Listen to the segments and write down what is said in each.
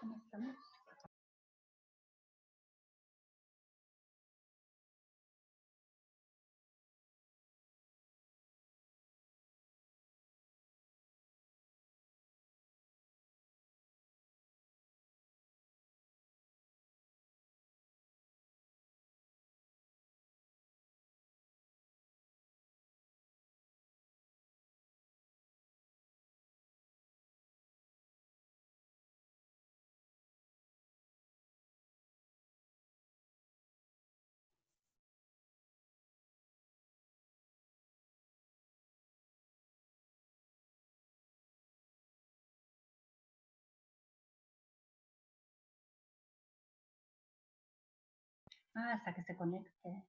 ¿Cómo estamos? Ah, hasta que se conecte.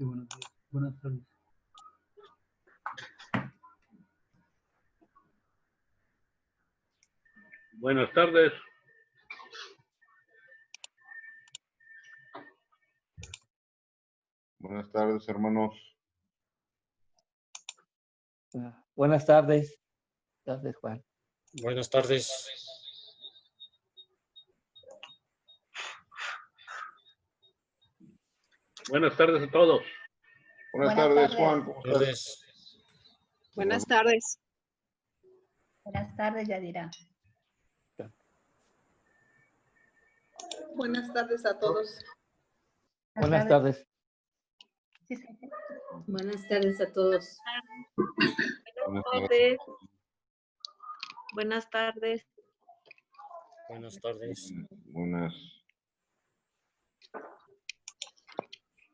Sí, buenos días. Buenas tardes. Buenas tardes. Buenas tardes, hermanos. Buenas tardes. Tardes, Juan. Buenas tardes. Buenas tardes a todos. Buenas Buenas tardes, tardes. Juan. ¿Cómo estás? Tardes. Buenas tardes. Buenas tardes, Yadira. Buenas tardes a todos. Buenas tardes. Sí, sí, sí. Buenas tardes a todos. Buenas tardes. Buenas tardes. Buenas tardes. Buenas.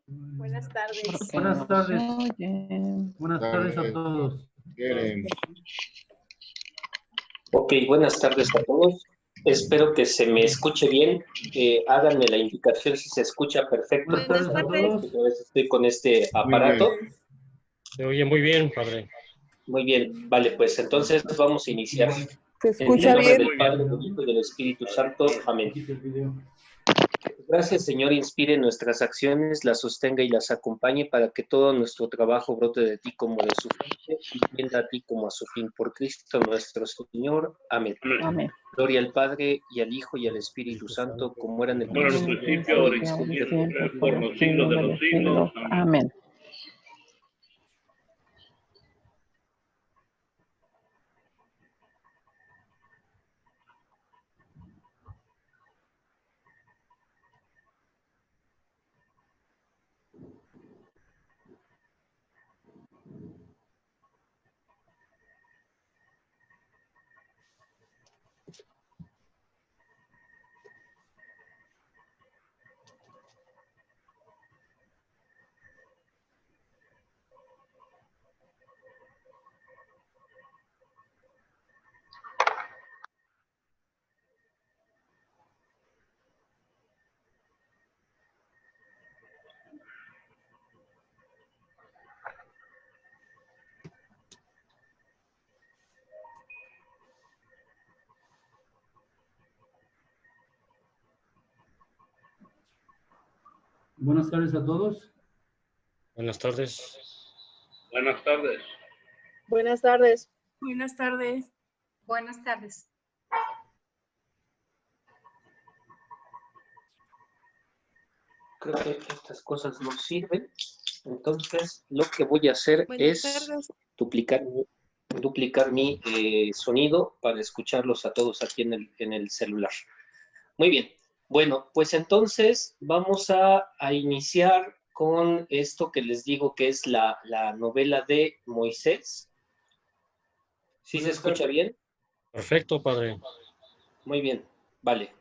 Buenas tardes. Buenas tardes. Buenas tardes a todos. Quieren. Ok, buenas tardes a todos. Espero que se me escuche bien. Háganme la indicación si se escucha perfecto. Buenas tardes a todos. A veces estoy con este aparato. Se oye muy bien, padre. Muy bien, vale, pues entonces vamos a iniciar. ¿Se En el escucha nombre bien? del Padre, del Hijo y del Espíritu Santo. Amén. Quita el video. Gracias, Señor, inspire nuestras acciones, las sostenga y las acompañe para que todo nuestro trabajo brote de ti como de su fuente y tienda a ti como a su fin. Por Cristo nuestro Señor. Amén. Amén. Gloria al Padre, y al Hijo, y al Espíritu Santo, como era en el Bueno, en el principio, ahora y siempre, por los siglos de los siglos. Amén. Amén. Buenas tardes a todos. Buenas tardes. Buenas tardes. Buenas tardes. Buenas tardes. Buenas tardes. Creo que estas cosas no sirven. Entonces, lo que voy a hacer es duplicar mi sonido para escucharlos a todos aquí en el celular. Muy bien. Bueno, pues entonces vamos a iniciar con esto que les digo que es la novela de Moisés. ¿Sí se escucha bien? Perfecto, padre. Muy bien, vale.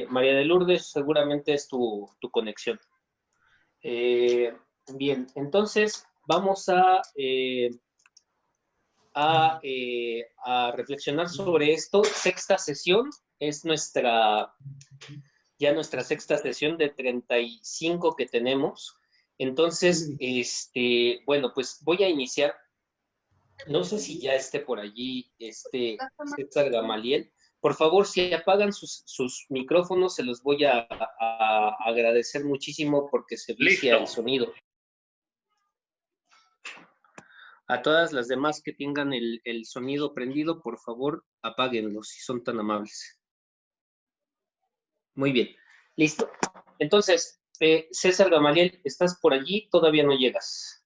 María de Lourdes, seguramente es tu conexión. Bien, entonces vamos a reflexionar sobre esto. Sexta sesión, es ya nuestra sexta sesión de 35 que tenemos. Entonces, bueno, pues voy a iniciar. No sé si ya esté por allí César Gamaliel. Por favor, si apagan sus micrófonos, se los voy a agradecer muchísimo porque se vicia el sonido. A todas las demás que tengan el sonido prendido, por favor, apáguenlo si son tan amables. Muy bien, listo. Entonces, César Gamaliel, ¿estás por allí? Todavía no llegas.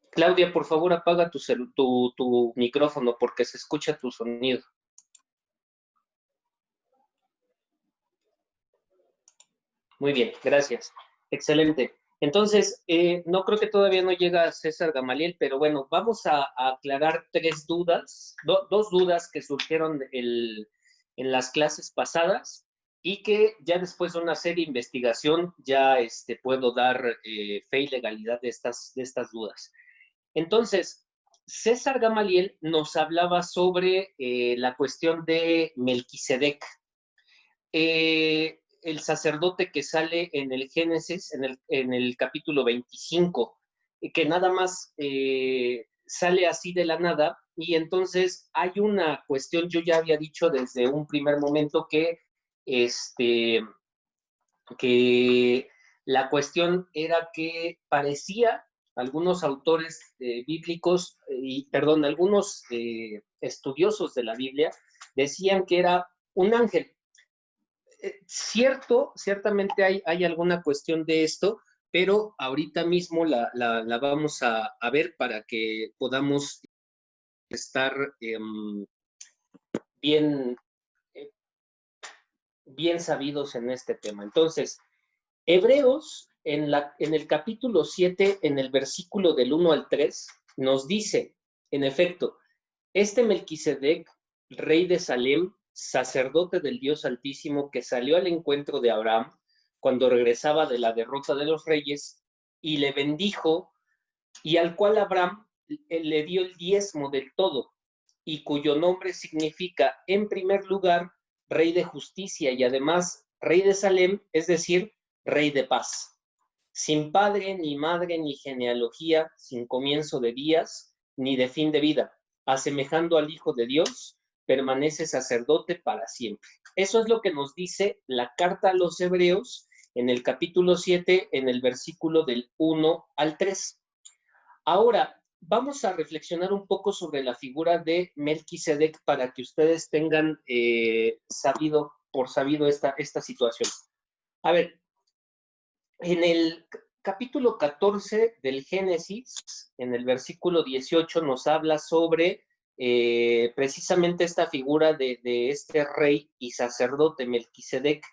Claudia, por favor, apaga tu micrófono porque se escucha tu sonido. Muy bien, gracias. Excelente. Entonces, no creo que todavía no llega César Gamaliel, pero bueno, vamos a aclarar tres dudas, dos dudas que surgieron en las clases pasadas y que ya después de una seria investigación ya puedo dar fe y legalidad de estas dudas. Entonces, César Gamaliel nos hablaba sobre la cuestión de Melquisedec. El sacerdote que sale en el Génesis, en el capítulo 25, que nada más sale así de la nada, y entonces hay una cuestión, yo ya había dicho desde un primer momento que la cuestión era que parecía, algunos autores bíblicos, algunos estudiosos de la Biblia, decían que era un ángel. Ciertamente hay alguna cuestión de esto, pero ahorita mismo la vamos a ver para que podamos estar bien sabidos en este tema. Entonces, Hebreos, en el capítulo 7, en el versículo del 1 al 3, nos dice, en efecto, Este Melquisedec, rey de Salem, sacerdote del Dios Altísimo, que salió al encuentro de Abraham cuando regresaba de la derrota de los reyes y le bendijo, y al cual Abraham le dio el diezmo del todo, y cuyo nombre significa, en primer lugar, rey de justicia y además rey de Salem, es decir, rey de paz. Sin padre, ni madre, ni genealogía, sin comienzo de días, ni de fin de vida, asemejando al Hijo de Dios, permanece sacerdote para siempre. Eso es lo que nos dice la carta a los Hebreos en el capítulo 7, en el versículo del 1 al 3. Ahora, vamos a reflexionar un poco sobre la figura de Melquisedec para que ustedes tengan sabido esta situación. A ver, en el capítulo 14 del Génesis, en el versículo 18, nos habla sobre precisamente esta figura de este rey y sacerdote Melquisedec.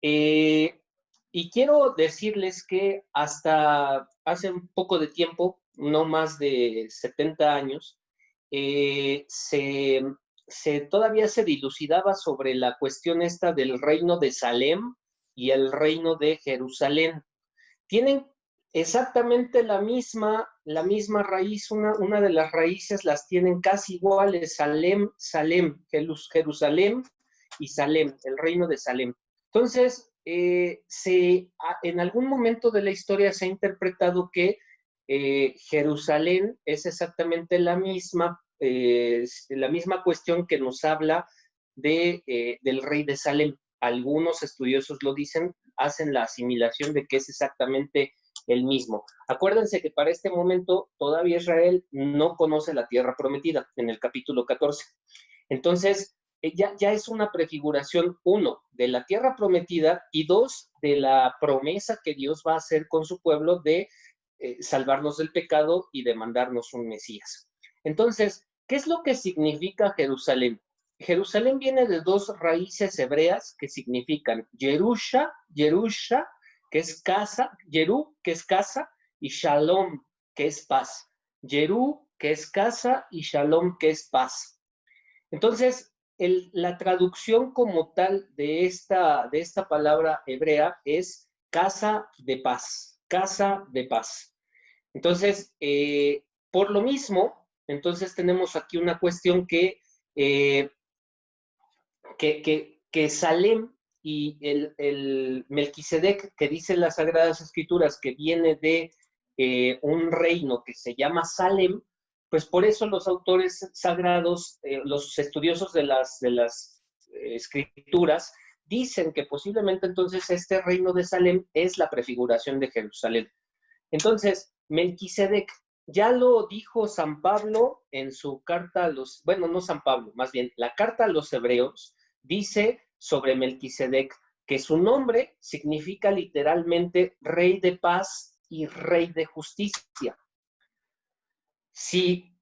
Y quiero decirles que hasta hace un poco de tiempo, no más de 70 años, todavía se dilucidaba sobre la cuestión esta del reino de Salem y el reino de Jerusalén. Tienen exactamente la misma raíz, una de las raíces las tienen casi iguales, Salem, Jerusalén y Salem, el reino de Salem. Entonces, en algún momento de la historia se ha interpretado que Jerusalén es exactamente la misma cuestión que nos habla del rey de Salem. Algunos estudiosos lo dicen, hacen la asimilación de que es exactamente el mismo. Acuérdense que para este momento todavía Israel no conoce la tierra prometida, en el capítulo 14. Entonces, ya es una prefiguración, 1, de la tierra prometida y 2, de la promesa que Dios va a hacer con su pueblo de salvarnos del pecado y de mandarnos un Mesías. Entonces, ¿qué es lo que significa Jerusalén? Jerusalén viene de dos raíces hebreas que significan Yerusha, que es casa, Yerú, que es casa, y Shalom, que es paz. Yerú, que es casa, y Shalom, que es paz. Entonces, la traducción como tal de esta palabra hebrea es casa de paz, casa de paz. Entonces, por lo mismo, entonces tenemos aquí una cuestión que Salem y el Melquisedec, que dicen las Sagradas Escrituras que viene de un reino que se llama Salem, pues por eso los autores sagrados, los estudiosos de las escrituras, dicen que posiblemente entonces este reino de Salem es la prefiguración de Jerusalén. Entonces, Melquisedec, ya lo dijo San Pablo en su carta a los, bueno, no San Pablo, más bien la carta a los Hebreos, dice sobre Melquisedec que su nombre significa literalmente rey de paz y rey de justicia. Si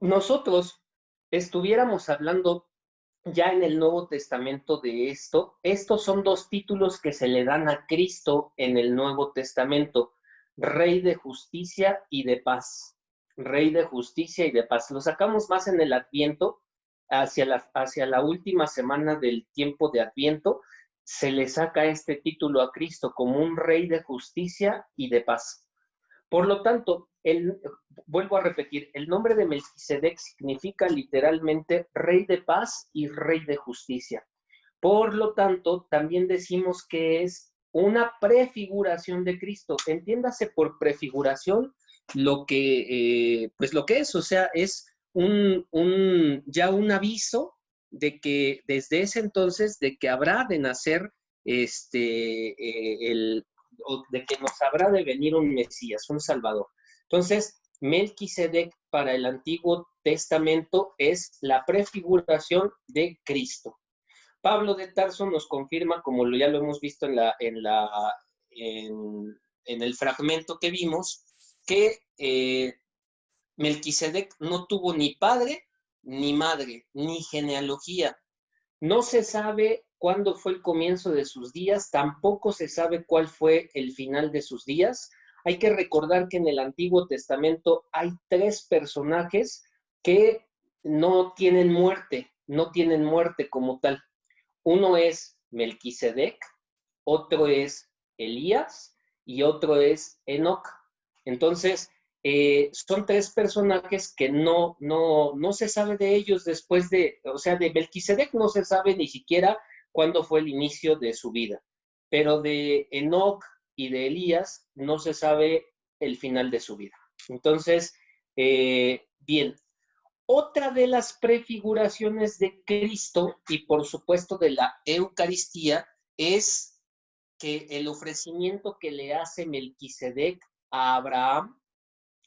nosotros estuviéramos hablando ya en el Nuevo Testamento de esto, estos son dos títulos que se le dan a Cristo en el Nuevo Testamento: Rey de justicia y de paz. Rey de justicia y de paz. Lo sacamos más en el Adviento, hacia la última semana del tiempo de Adviento, se le saca este título a Cristo como un Rey de justicia y de paz. Por lo tanto, vuelvo a repetir, el nombre de Melquisedec significa literalmente Rey de paz y Rey de justicia. Por lo tanto, también decimos que es una prefiguración de Cristo. Entiéndase por prefiguración lo que es, o sea, es ya un aviso de que desde ese entonces, de que habrá de nacer de que nos habrá de venir un Mesías, un Salvador. Entonces, Melquisedec para el Antiguo Testamento es la prefiguración de Cristo. Pablo de Tarso nos confirma, como ya lo hemos visto en el fragmento que vimos, que Melquisedec no tuvo ni padre, ni madre, ni genealogía. No se sabe cuándo fue el comienzo de sus días, tampoco se sabe cuál fue el final de sus días. Hay que recordar que en el Antiguo Testamento hay 3 personajes que no tienen muerte como tal. Uno es Melquisedec, otro es Elías y otro es Enoc. Entonces, son tres personajes que no se sabe de ellos después de, o sea, de Melquisedec no se sabe ni siquiera cuándo fue el inicio de su vida, pero de Enoc y de Elías no se sabe el final de su vida. Entonces, bien, otra de las prefiguraciones de Cristo y por supuesto de la Eucaristía es que el ofrecimiento que le hace Melquisedec a Abraham,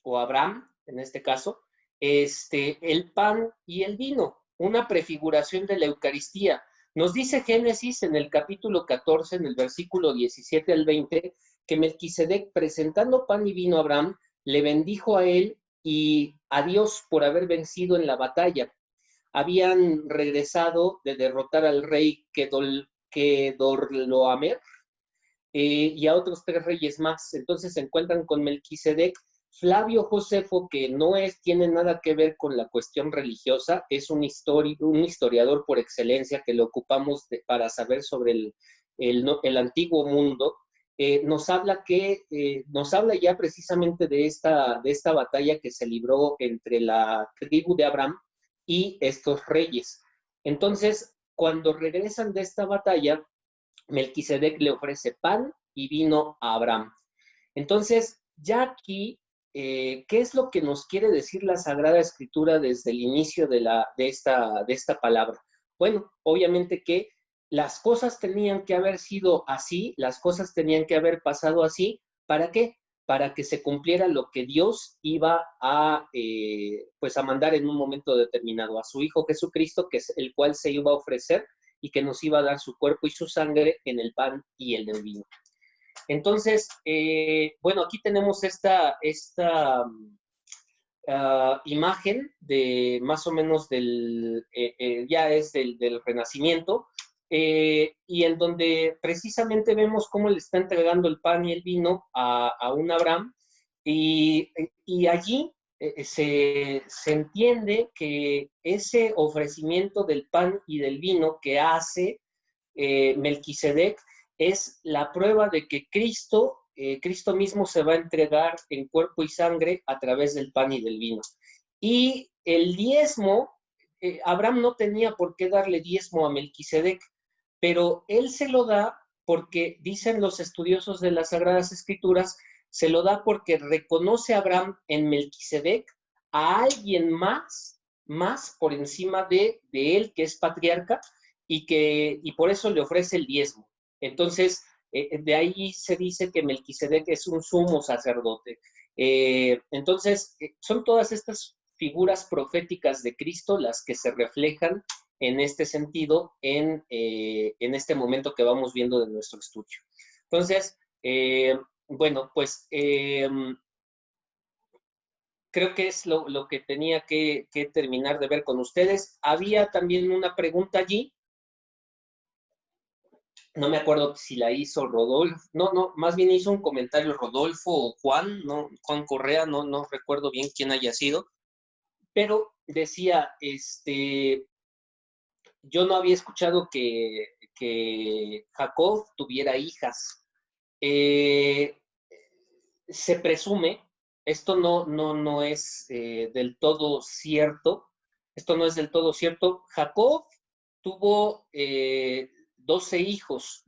o Abraham en este caso, el pan y el vino, una prefiguración de la Eucaristía. Nos dice Génesis en el capítulo 14, en el versículo 17 al 20, que Melquisedec, presentando pan y vino a Abraham, le bendijo a él y a Dios por haber vencido en la batalla. Habían regresado de derrotar al rey Kedorlaomer y a otros 3 reyes más. Entonces se encuentran con Melquisedec. Flavio Josefo, que no tiene nada que ver con la cuestión religiosa, es un historiador por excelencia que lo ocupamos para saber sobre el antiguo mundo. Nos habla ya precisamente de esta batalla que se libró entre la tribu de Abraham y estos reyes. Entonces, cuando regresan de esta batalla, Melquisedec le ofrece pan y vino a Abraham. Entonces, ya aquí, ¿qué es lo que nos quiere decir la Sagrada Escritura desde el inicio de esta palabra? Bueno, obviamente que las cosas tenían que haber sido así, las cosas tenían que haber pasado así. ¿Para qué? Para que se cumpliera lo que Dios iba a mandar en un momento determinado, a su Hijo Jesucristo, que es el cual se iba a ofrecer y que nos iba a dar su cuerpo y su sangre en el pan y en el vino. Entonces, bueno, aquí tenemos esta imagen de más o menos del Renacimiento, y en donde precisamente vemos cómo le está entregando el pan y el vino a un Abraham, y allí se entiende que ese ofrecimiento del pan y del vino que hace Melquisedec es la prueba de que Cristo mismo se va a entregar en cuerpo y sangre a través del pan y del vino. Y el diezmo, Abraham no tenía por qué darle diezmo a Melquisedec, pero él se lo da porque, dicen los estudiosos de las Sagradas Escrituras, se lo da porque reconoce a Abraham en Melquisedec a alguien más por encima de él, que es patriarca, y por eso le ofrece el diezmo. Entonces, de ahí se dice que Melquisedec es un sumo sacerdote. Entonces, son todas estas figuras proféticas de Cristo las que se reflejan en este sentido, en este momento que vamos viendo de nuestro estudio. Entonces, bueno, pues creo que es lo que tenía que terminar de ver con ustedes. Había también una pregunta allí. No me acuerdo si la hizo Rodolfo, no, más bien hizo un comentario Rodolfo o Juan, no, Juan Correa, no recuerdo bien quién haya sido, pero decía, yo no había escuchado que Jacob tuviera hijas. Se presume, esto no es del todo cierto, Jacob tuvo 12 hijos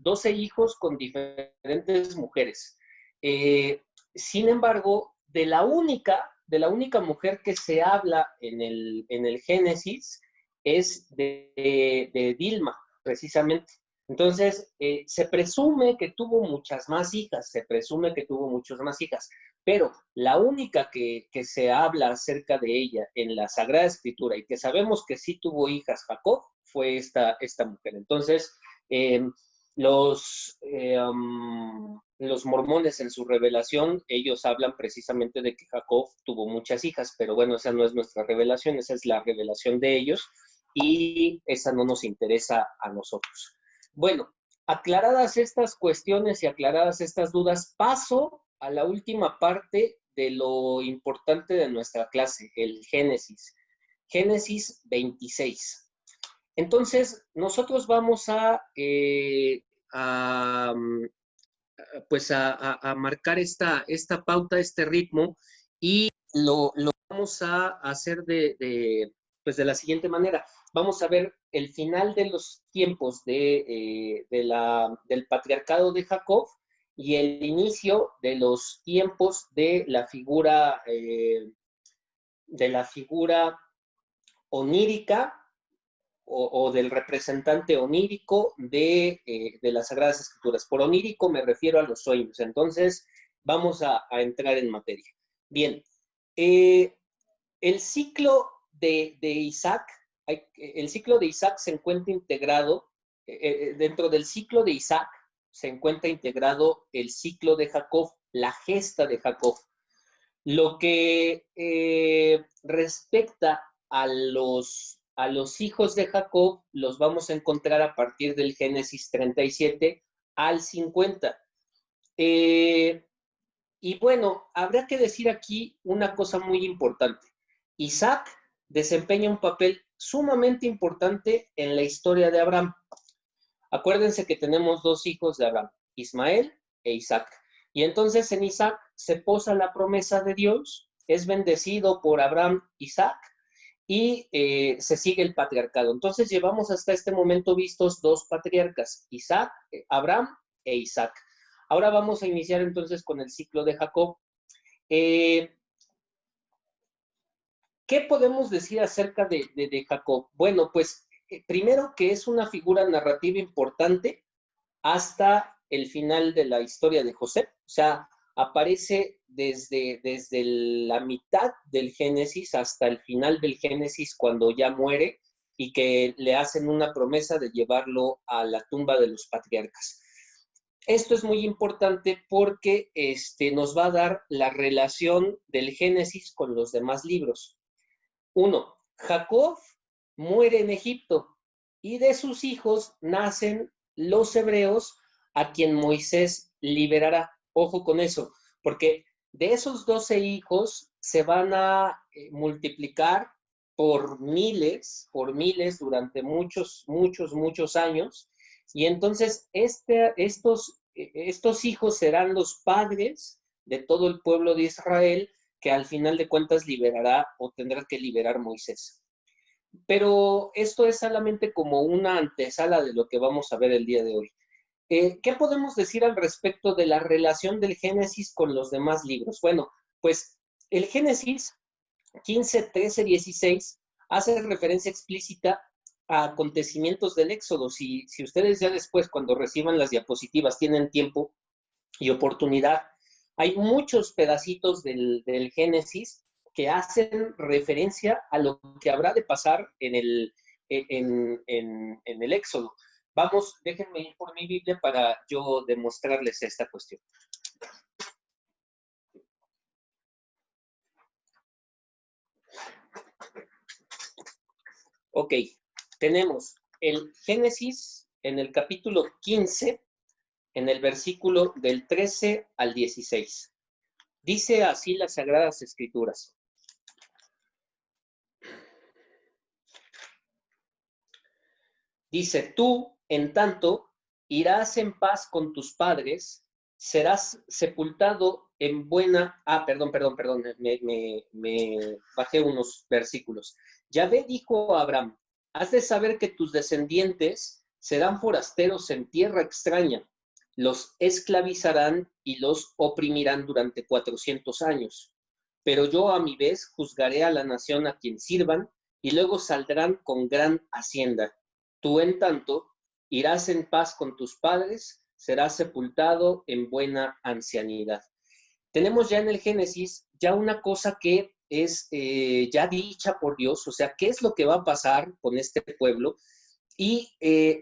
con diferentes mujeres. Sin embargo, de la única mujer que se habla en el Génesis es de Dilma, precisamente. Entonces, se presume que tuvo muchas más hijas, pero la única que se habla acerca de ella en la Sagrada Escritura y que sabemos que sí tuvo hijas Jacob fue esta mujer. Entonces, los mormones en su revelación, ellos hablan precisamente de que Jacob tuvo muchas hijas, pero bueno, esa no es nuestra revelación, esa es la revelación de ellos y esa no nos interesa a nosotros. Bueno, aclaradas estas cuestiones y aclaradas estas dudas, paso a la última parte de lo importante de nuestra clase, el Génesis. Génesis 26. Entonces, nosotros vamos pues a marcar esta pauta, este ritmo, y lo vamos a hacer pues de la siguiente manera. Vamos a ver el final de los tiempos del patriarcado de Jacob y el inicio de los tiempos de la figura onírica o del representante onírico de las Sagradas Escrituras. Por onírico me refiero a los sueños. Entonces, vamos a entrar en materia. Bien, el ciclo de Isaac, el ciclo de Isaac se encuentra integrado, dentro del ciclo de Isaac se encuentra integrado el ciclo de Jacob, la gesta de Jacob. Lo que respecta a los hijos de Jacob, los vamos a encontrar a partir del Génesis 37 al 50. Y bueno, habrá que decir aquí una cosa muy importante. Isaac desempeña un papel sumamente importante en la historia de Abraham. Acuérdense que tenemos dos hijos de Abraham, Ismael e Isaac. Y entonces en Isaac se posa la promesa de Dios, es bendecido por Abraham, Isaac, y se sigue el patriarcado. Entonces llevamos hasta este momento vistos dos patriarcas, Isaac, Abraham e Isaac. Ahora vamos a iniciar entonces con el ciclo de Jacob. ¿Qué podemos decir acerca de Jacob? Bueno, pues primero que es una figura narrativa importante hasta el final de la historia de José. O sea, aparece desde la mitad del Génesis hasta el final del Génesis, cuando ya muere y que le hacen una promesa de llevarlo a la tumba de los patriarcas. Esto es muy importante porque nos va a dar la relación del Génesis con los demás libros. 1. Jacob muere en Egipto y de sus hijos nacen los hebreos, a quien Moisés liberará. Ojo con eso, porque de esos 12 hijos se van a multiplicar por miles durante muchos años, y entonces estos hijos serán los padres de todo el pueblo de Israel, que al final de cuentas liberará o tendrá que liberar Moisés. Pero esto es solamente como una antesala de lo que vamos a ver el día de hoy. ¿Qué podemos decir al respecto de la relación del Génesis con los demás libros? Bueno, pues el Génesis 15, 13, 16 hace referencia explícita a acontecimientos del Éxodo. Si ustedes ya después, cuando reciban las diapositivas, tienen tiempo y oportunidad, hay muchos pedacitos del Génesis que hacen referencia a lo que habrá de pasar en el Éxodo. Vamos, déjenme ir por mi Biblia para yo demostrarles esta cuestión. Ok, tenemos el Génesis en el capítulo 15, en el versículo del 13 al 16. Dice así las Sagradas Escrituras. Dice, tú, en tanto, irás en paz con tus padres, serás sepultado en buena... perdón, me bajé unos versículos. Yahvé dijo a Abraham, has de saber que tus descendientes serán forasteros en tierra extraña, los esclavizarán y los oprimirán durante 400 años. Pero yo a mi vez juzgaré a la nación a quien sirvan y luego saldrán con gran hacienda. Tú, en tanto, irás en paz con tus padres, serás sepultado en buena ancianidad. Tenemos ya en el Génesis ya una cosa que es ya dicha por Dios, o sea, ¿qué es lo que va a pasar con este pueblo? Y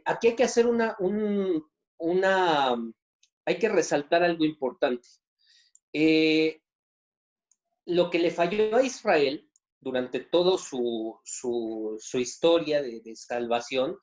aquí hay que hacer hay que resaltar algo importante. Lo que le falló a Israel durante toda su historia de salvación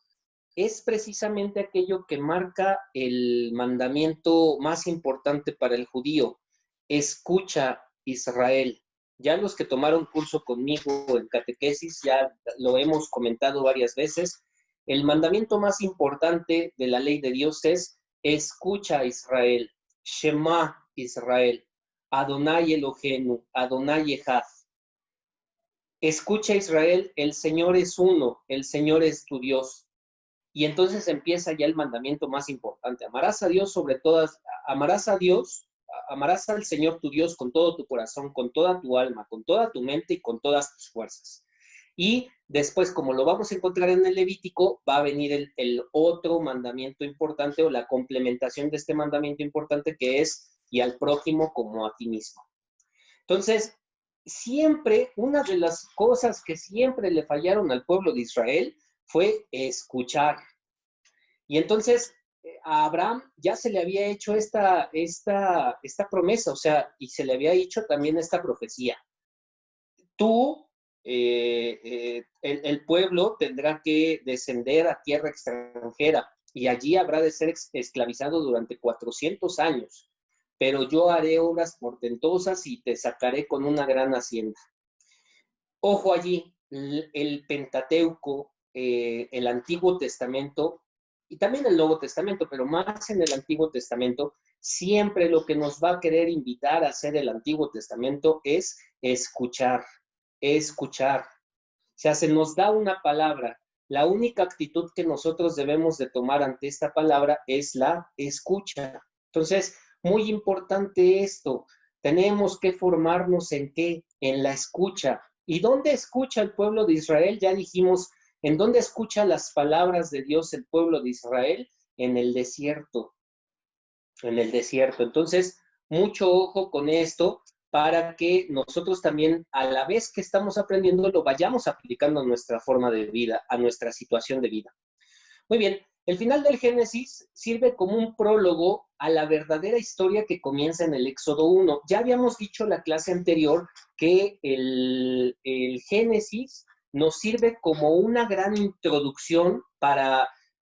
es precisamente aquello que marca el mandamiento más importante para el judío. Escucha, Israel, Ya los que tomaron curso conmigo en catequesis, ya lo hemos comentado varias veces, el mandamiento más importante de la ley de Dios es: escucha Israel, Shema Israel, Adonai Eloheinu, Adonai Echad. Escucha Israel, el Señor es uno, el Señor es tu Dios. Y entonces empieza ya el mandamiento más importante: amarás a Dios sobre todas, amarás al Señor tu Dios con todo tu corazón, con toda tu alma, con toda tu mente y con todas tus fuerzas. Y después, como lo vamos a encontrar en el Levítico, va a venir el otro mandamiento importante, o la complementación de este mandamiento importante, que es: y al prójimo como a ti mismo. Entonces, siempre, una de las cosas que siempre le fallaron al pueblo de Israel fue escuchar. Y entonces a Abraham ya se le había hecho esta promesa, o sea, y se le había hecho también esta profecía. Tú, el pueblo tendrá que descender a tierra extranjera y allí habrá de ser esclavizado durante 400 años, pero yo haré obras portentosas y te sacaré con una gran hacienda. Ojo allí, el Pentateuco, el Antiguo Testamento y también el Nuevo Testamento, pero más en el Antiguo Testamento, siempre lo que nos va a querer invitar a hacer el Antiguo Testamento es escuchar, escuchar. O sea, se nos da una palabra. La única actitud que nosotros debemos de tomar ante esta palabra es la escucha. Entonces, muy importante esto. Tenemos que formarnos ¿en qué? En la escucha. ¿Y dónde escucha el pueblo de Israel? Ya dijimos, ¿en dónde escucha las palabras de Dios el pueblo de Israel? En el desierto. En el desierto. Entonces, mucho ojo con esto para que nosotros también, a la vez que estamos aprendiendo, lo vayamos aplicando a nuestra forma de vida, a nuestra situación de vida. Muy bien, el final del Génesis sirve como un prólogo a la verdadera historia que comienza en el Éxodo 1. Ya habíamos dicho en la clase anterior que el Génesis nos sirve como una gran introducción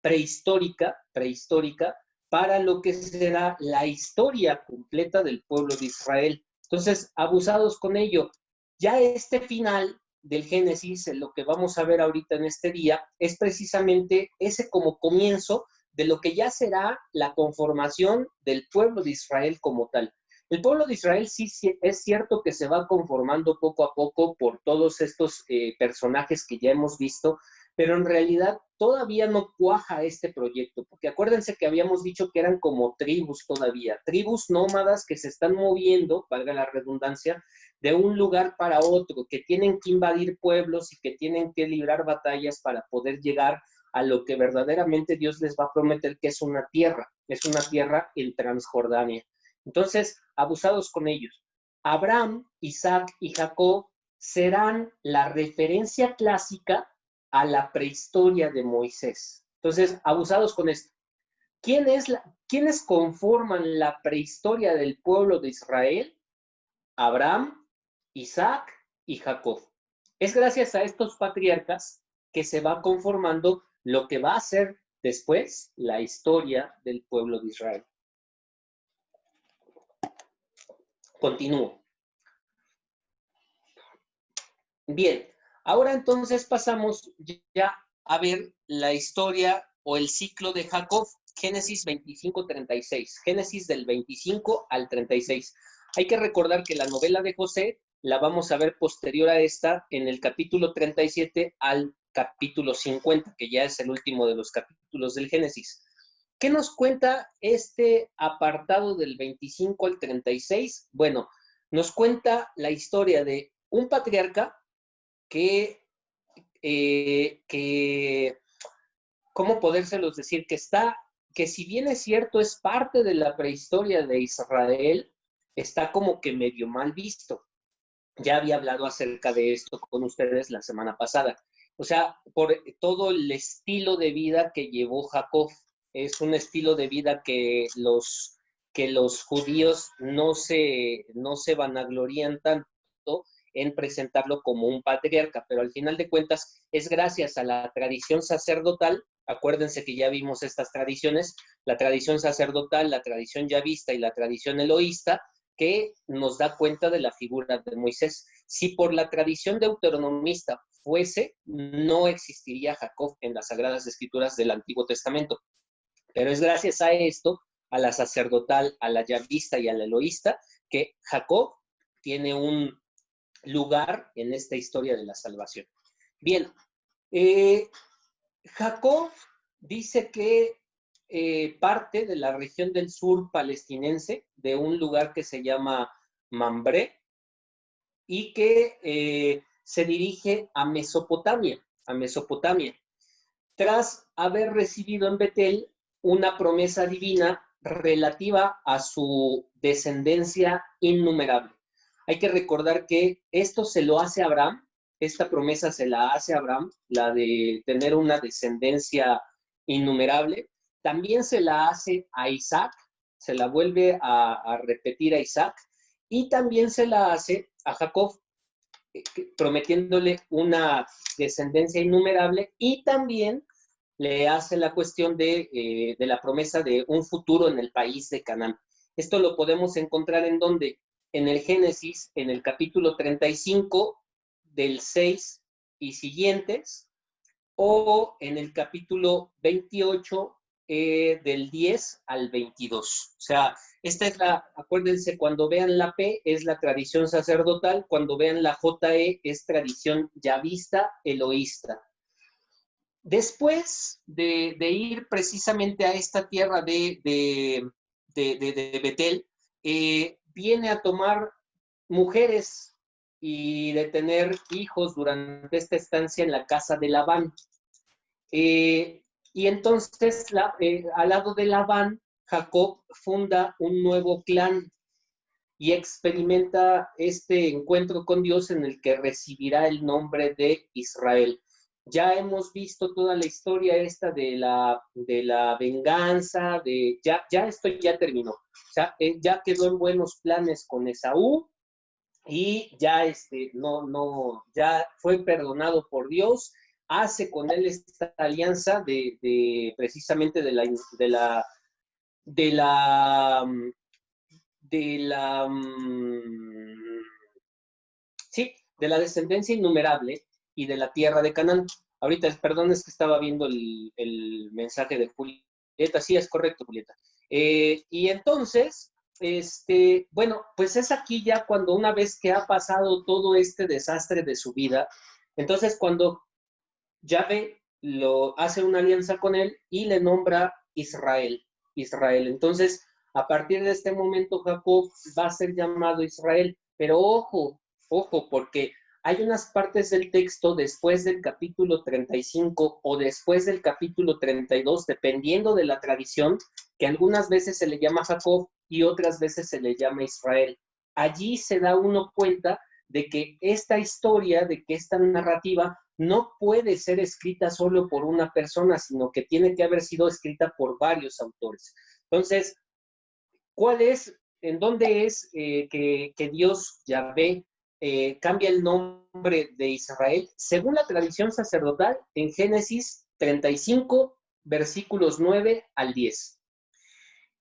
prehistórica, para lo que será la historia completa del pueblo de Israel. Entonces, abusados con ello. Ya este final del Génesis, lo que vamos a ver ahorita en este día, es precisamente ese como comienzo de lo que ya será la conformación del pueblo de Israel como tal. El pueblo de Israel sí es cierto que se va conformando poco a poco por todos estos personajes que ya hemos visto, pero en realidad todavía no cuaja este proyecto, porque acuérdense que habíamos dicho que eran como tribus todavía, tribus nómadas que se están moviendo, valga la redundancia, de un lugar para otro, que tienen que invadir pueblos y que tienen que librar batallas para poder llegar a lo que verdaderamente Dios les va a prometer, que es una tierra en Transjordania. Entonces, abusados con ellos. Abraham, Isaac y Jacob serán la referencia clásica a la prehistoria de Moisés. Entonces, abusados con esto. ¿Quiénes conforman la prehistoria del pueblo de Israel? Abraham, Isaac y Jacob. Es gracias a estos patriarcas que se va conformando lo que va a ser después la historia del pueblo de Israel. Continúo. Bien, ahora entonces pasamos ya a ver la historia o el ciclo de Jacob, Génesis 25-36, Génesis del 25 al 36. Hay que recordar que la novela de José la vamos a ver posterior a esta en el capítulo 37 al capítulo 50, que ya es el último de los capítulos del Génesis. ¿Qué nos cuenta este apartado del 25 al 36? Bueno, nos cuenta la historia de un patriarca que ¿cómo podérselos decir? Que si bien es cierto, es parte de la prehistoria de Israel, está como que medio mal visto. Ya había hablado acerca de esto con ustedes la semana pasada. O sea, por todo el estilo de vida que llevó Jacob. Es un estilo de vida que los judíos no se vanaglorían tanto en presentarlo como un patriarca, pero al final de cuentas es gracias a la tradición sacerdotal. Acuérdense que ya vimos estas tradiciones, la tradición sacerdotal, la tradición yavista y la tradición eloísta, que nos da cuenta de la figura de Moisés. Si por la tradición deuteronomista fuese, no existiría Jacob en las Sagradas Escrituras del Antiguo Testamento. Pero es gracias a esto, a la sacerdotal, a la yavista y a la eloísta, que Jacob tiene un lugar en esta historia de la salvación. Bien, Jacob dice que parte de la región del sur palestinense, de un lugar que se llama Mambré, y que se dirige a Mesopotamia, tras haber recibido en Betel una promesa divina relativa a su descendencia innumerable. Hay que recordar que esto se lo hace a Abraham, esta promesa se la hace a Abraham, la de tener una descendencia innumerable. También se la hace a Isaac, se la vuelve a repetir a Isaac, y también se la hace a Jacob, prometiéndole una descendencia innumerable, y también le hace la cuestión de la promesa de un futuro en el país de Canaán. Esto lo podemos encontrar en donde, en el Génesis, en el capítulo 35, del 6 y siguientes, o en el capítulo 28, del 10 al 22. O sea, esta es acuérdense, cuando vean la P es la tradición sacerdotal, cuando vean la JE es tradición yavista, eloísta. Después de ir precisamente a esta tierra de Betel, viene a tomar mujeres y de tener hijos durante esta estancia en la casa de Labán. Y entonces, al lado de Labán, Jacob funda un nuevo clan y experimenta este encuentro con Dios en el que recibirá el nombre de Israel. Ya hemos visto toda la historia esta de la venganza, esto ya terminó. O sea, ya quedó en buenos planes con Esaú y ya ya fue perdonado por Dios, hace con él esta alianza precisamente de la descendencia innumerable y de la tierra de Canaán. Ahorita, perdón, es que estaba viendo el mensaje de Julieta. Sí, es correcto, Julieta. Y entonces, bueno, pues es aquí ya cuando una vez que ha pasado todo este desastre de su vida, entonces cuando Yahvé hace una alianza con él y le nombra Israel. Entonces, a partir de este momento, Jacob va a ser llamado Israel. Pero ojo, porque hay unas partes del texto después del capítulo 35 o después del capítulo 32, dependiendo de la tradición, que algunas veces se le llama Jacob y otras veces se le llama Israel. Allí se da uno cuenta de que esta historia, de que esta narrativa no puede ser escrita solo por una persona, sino que tiene que haber sido escrita por varios autores. Entonces, ¿en dónde es que Dios, Yahvé, cambia el nombre de Israel? Según la tradición sacerdotal, en Génesis 35, versículos 9 al 10.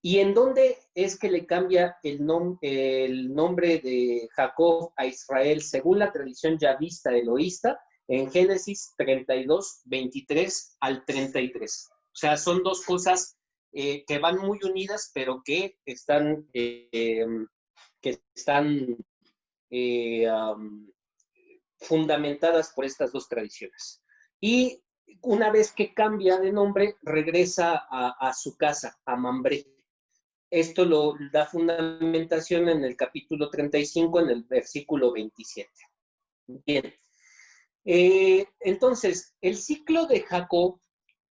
¿Y en dónde es que le cambia el nombre de Jacob a Israel según la tradición yavista eloísta? En Génesis 32, 23 al 33. O sea, son dos cosas que van muy unidas, pero que están fundamentadas por estas dos tradiciones. Y una vez que cambia de nombre, regresa a su casa, a Mambré. Esto lo da fundamentación en el capítulo 35, en el versículo 27. Bien. Entonces, el ciclo de Jacob,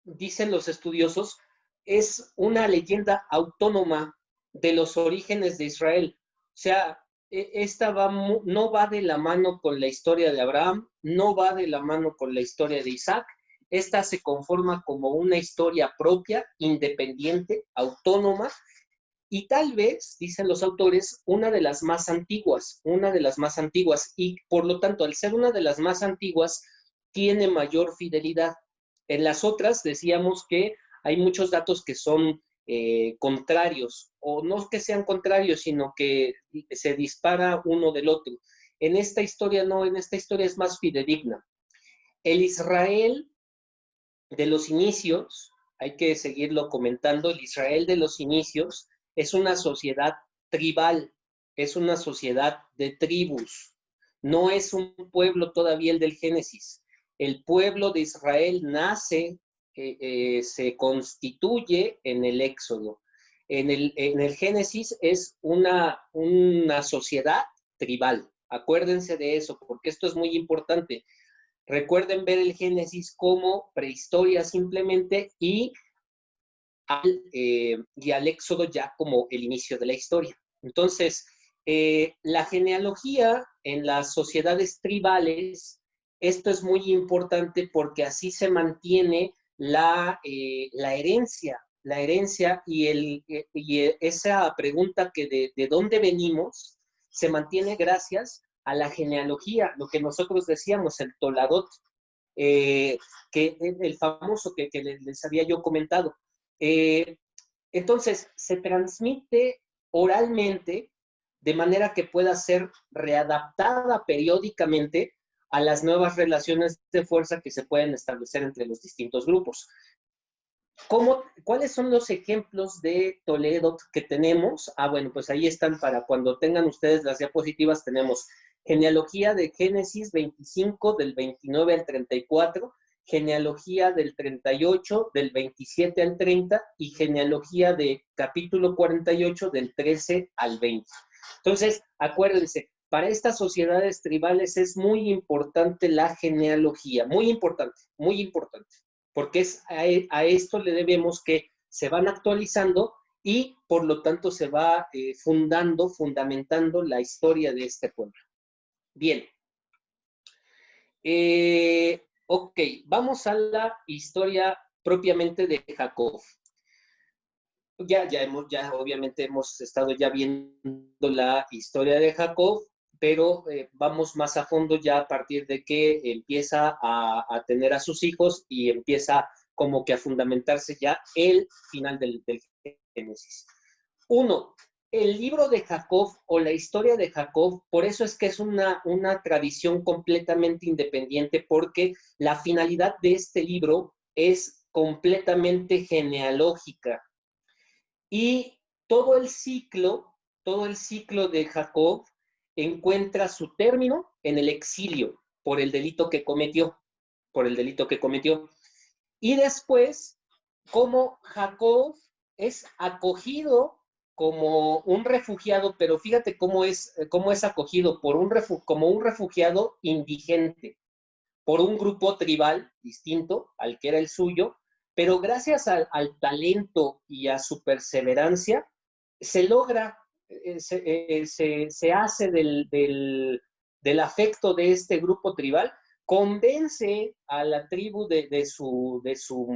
dicen los estudiosos, es una leyenda autónoma de los orígenes de Israel. O sea, esta no va de la mano con la historia de Abraham, no va de la mano con la historia de Isaac. Esta se conforma como una historia propia, independiente, autónoma, y tal vez, dicen los autores, una de las más antiguas, y por lo tanto, al ser una de las más antiguas, tiene mayor fidelidad. En las otras decíamos que hay muchos datos que son contrarios, o no que sean contrarios, sino que se dispara uno del otro. En esta historia no, en esta historia es más fidedigna. El Israel de los inicios, hay que seguirlo comentando, el Israel de los inicios es una sociedad tribal, es una sociedad de tribus, no es un pueblo todavía el del Génesis. El pueblo de Israel nace, se constituye en el Éxodo. En el Génesis es una sociedad tribal. Acuérdense de eso, porque esto es muy importante. Recuerden ver el Génesis como prehistoria simplemente y al Éxodo ya como el inicio de la historia. Entonces, la genealogía en las sociedades tribales, esto es muy importante porque así se mantiene la herencia y esa pregunta que de dónde venimos se mantiene gracias a la genealogía, lo que nosotros decíamos, el Toladot, que el famoso que les había yo comentado. Entonces, se transmite oralmente de manera que pueda ser readaptada periódicamente a las nuevas relaciones de fuerza que se pueden establecer entre los distintos grupos. ¿Cuáles son los ejemplos de Toledot que tenemos? Bueno, pues ahí están para cuando tengan ustedes las diapositivas. Tenemos genealogía de Génesis 25, del 29 al 34, genealogía del 38, del 27 al 30, y genealogía de capítulo 48, del 13 al 20. Entonces, acuérdense, para estas sociedades tribales es muy importante la genealogía, muy importante, porque a esto le debemos que se van actualizando y por lo tanto se va fundamentando la historia de este pueblo. Bien. Ok, vamos a la historia propiamente de Jacob. Ya obviamente hemos estado ya viendo la historia de Jacob, pero vamos más a fondo ya a partir de que empieza a tener a sus hijos y empieza como que a fundamentarse ya el final del Génesis. Uno, el libro de Jacob o la historia de Jacob, por eso es que es una tradición completamente independiente, porque la finalidad de este libro es completamente genealógica. Y todo el ciclo de Jacob encuentra su término en el exilio por el delito que cometió. Y después, cómo Jacob es acogido como un refugiado, pero fíjate cómo es acogido como un refugiado indigente, por un grupo tribal distinto al que era el suyo, pero gracias al talento y a su perseverancia, se logra, se hace del afecto de este grupo tribal, convence a la tribu de su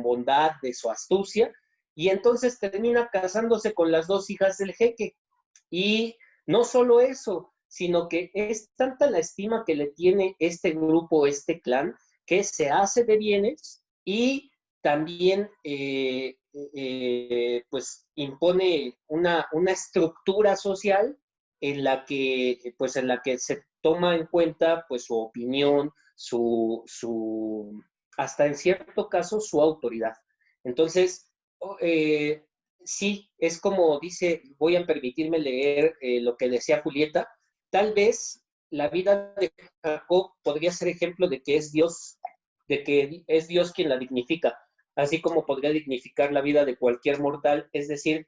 bondad, de su astucia, y entonces termina casándose con las dos hijas del jeque. Y no solo eso, sino que es tanta la estima que le tiene este grupo, este clan, que se hace de bienes y también pues impone una estructura social en la que se toma en cuenta pues su opinión, hasta en cierto caso su autoridad. Entonces, sí, es como dice, voy a permitirme leer lo que decía Julieta. Tal vez la vida de Jacob podría ser ejemplo de que es Dios quien la dignifica, así como podría dignificar la vida de cualquier mortal, es decir,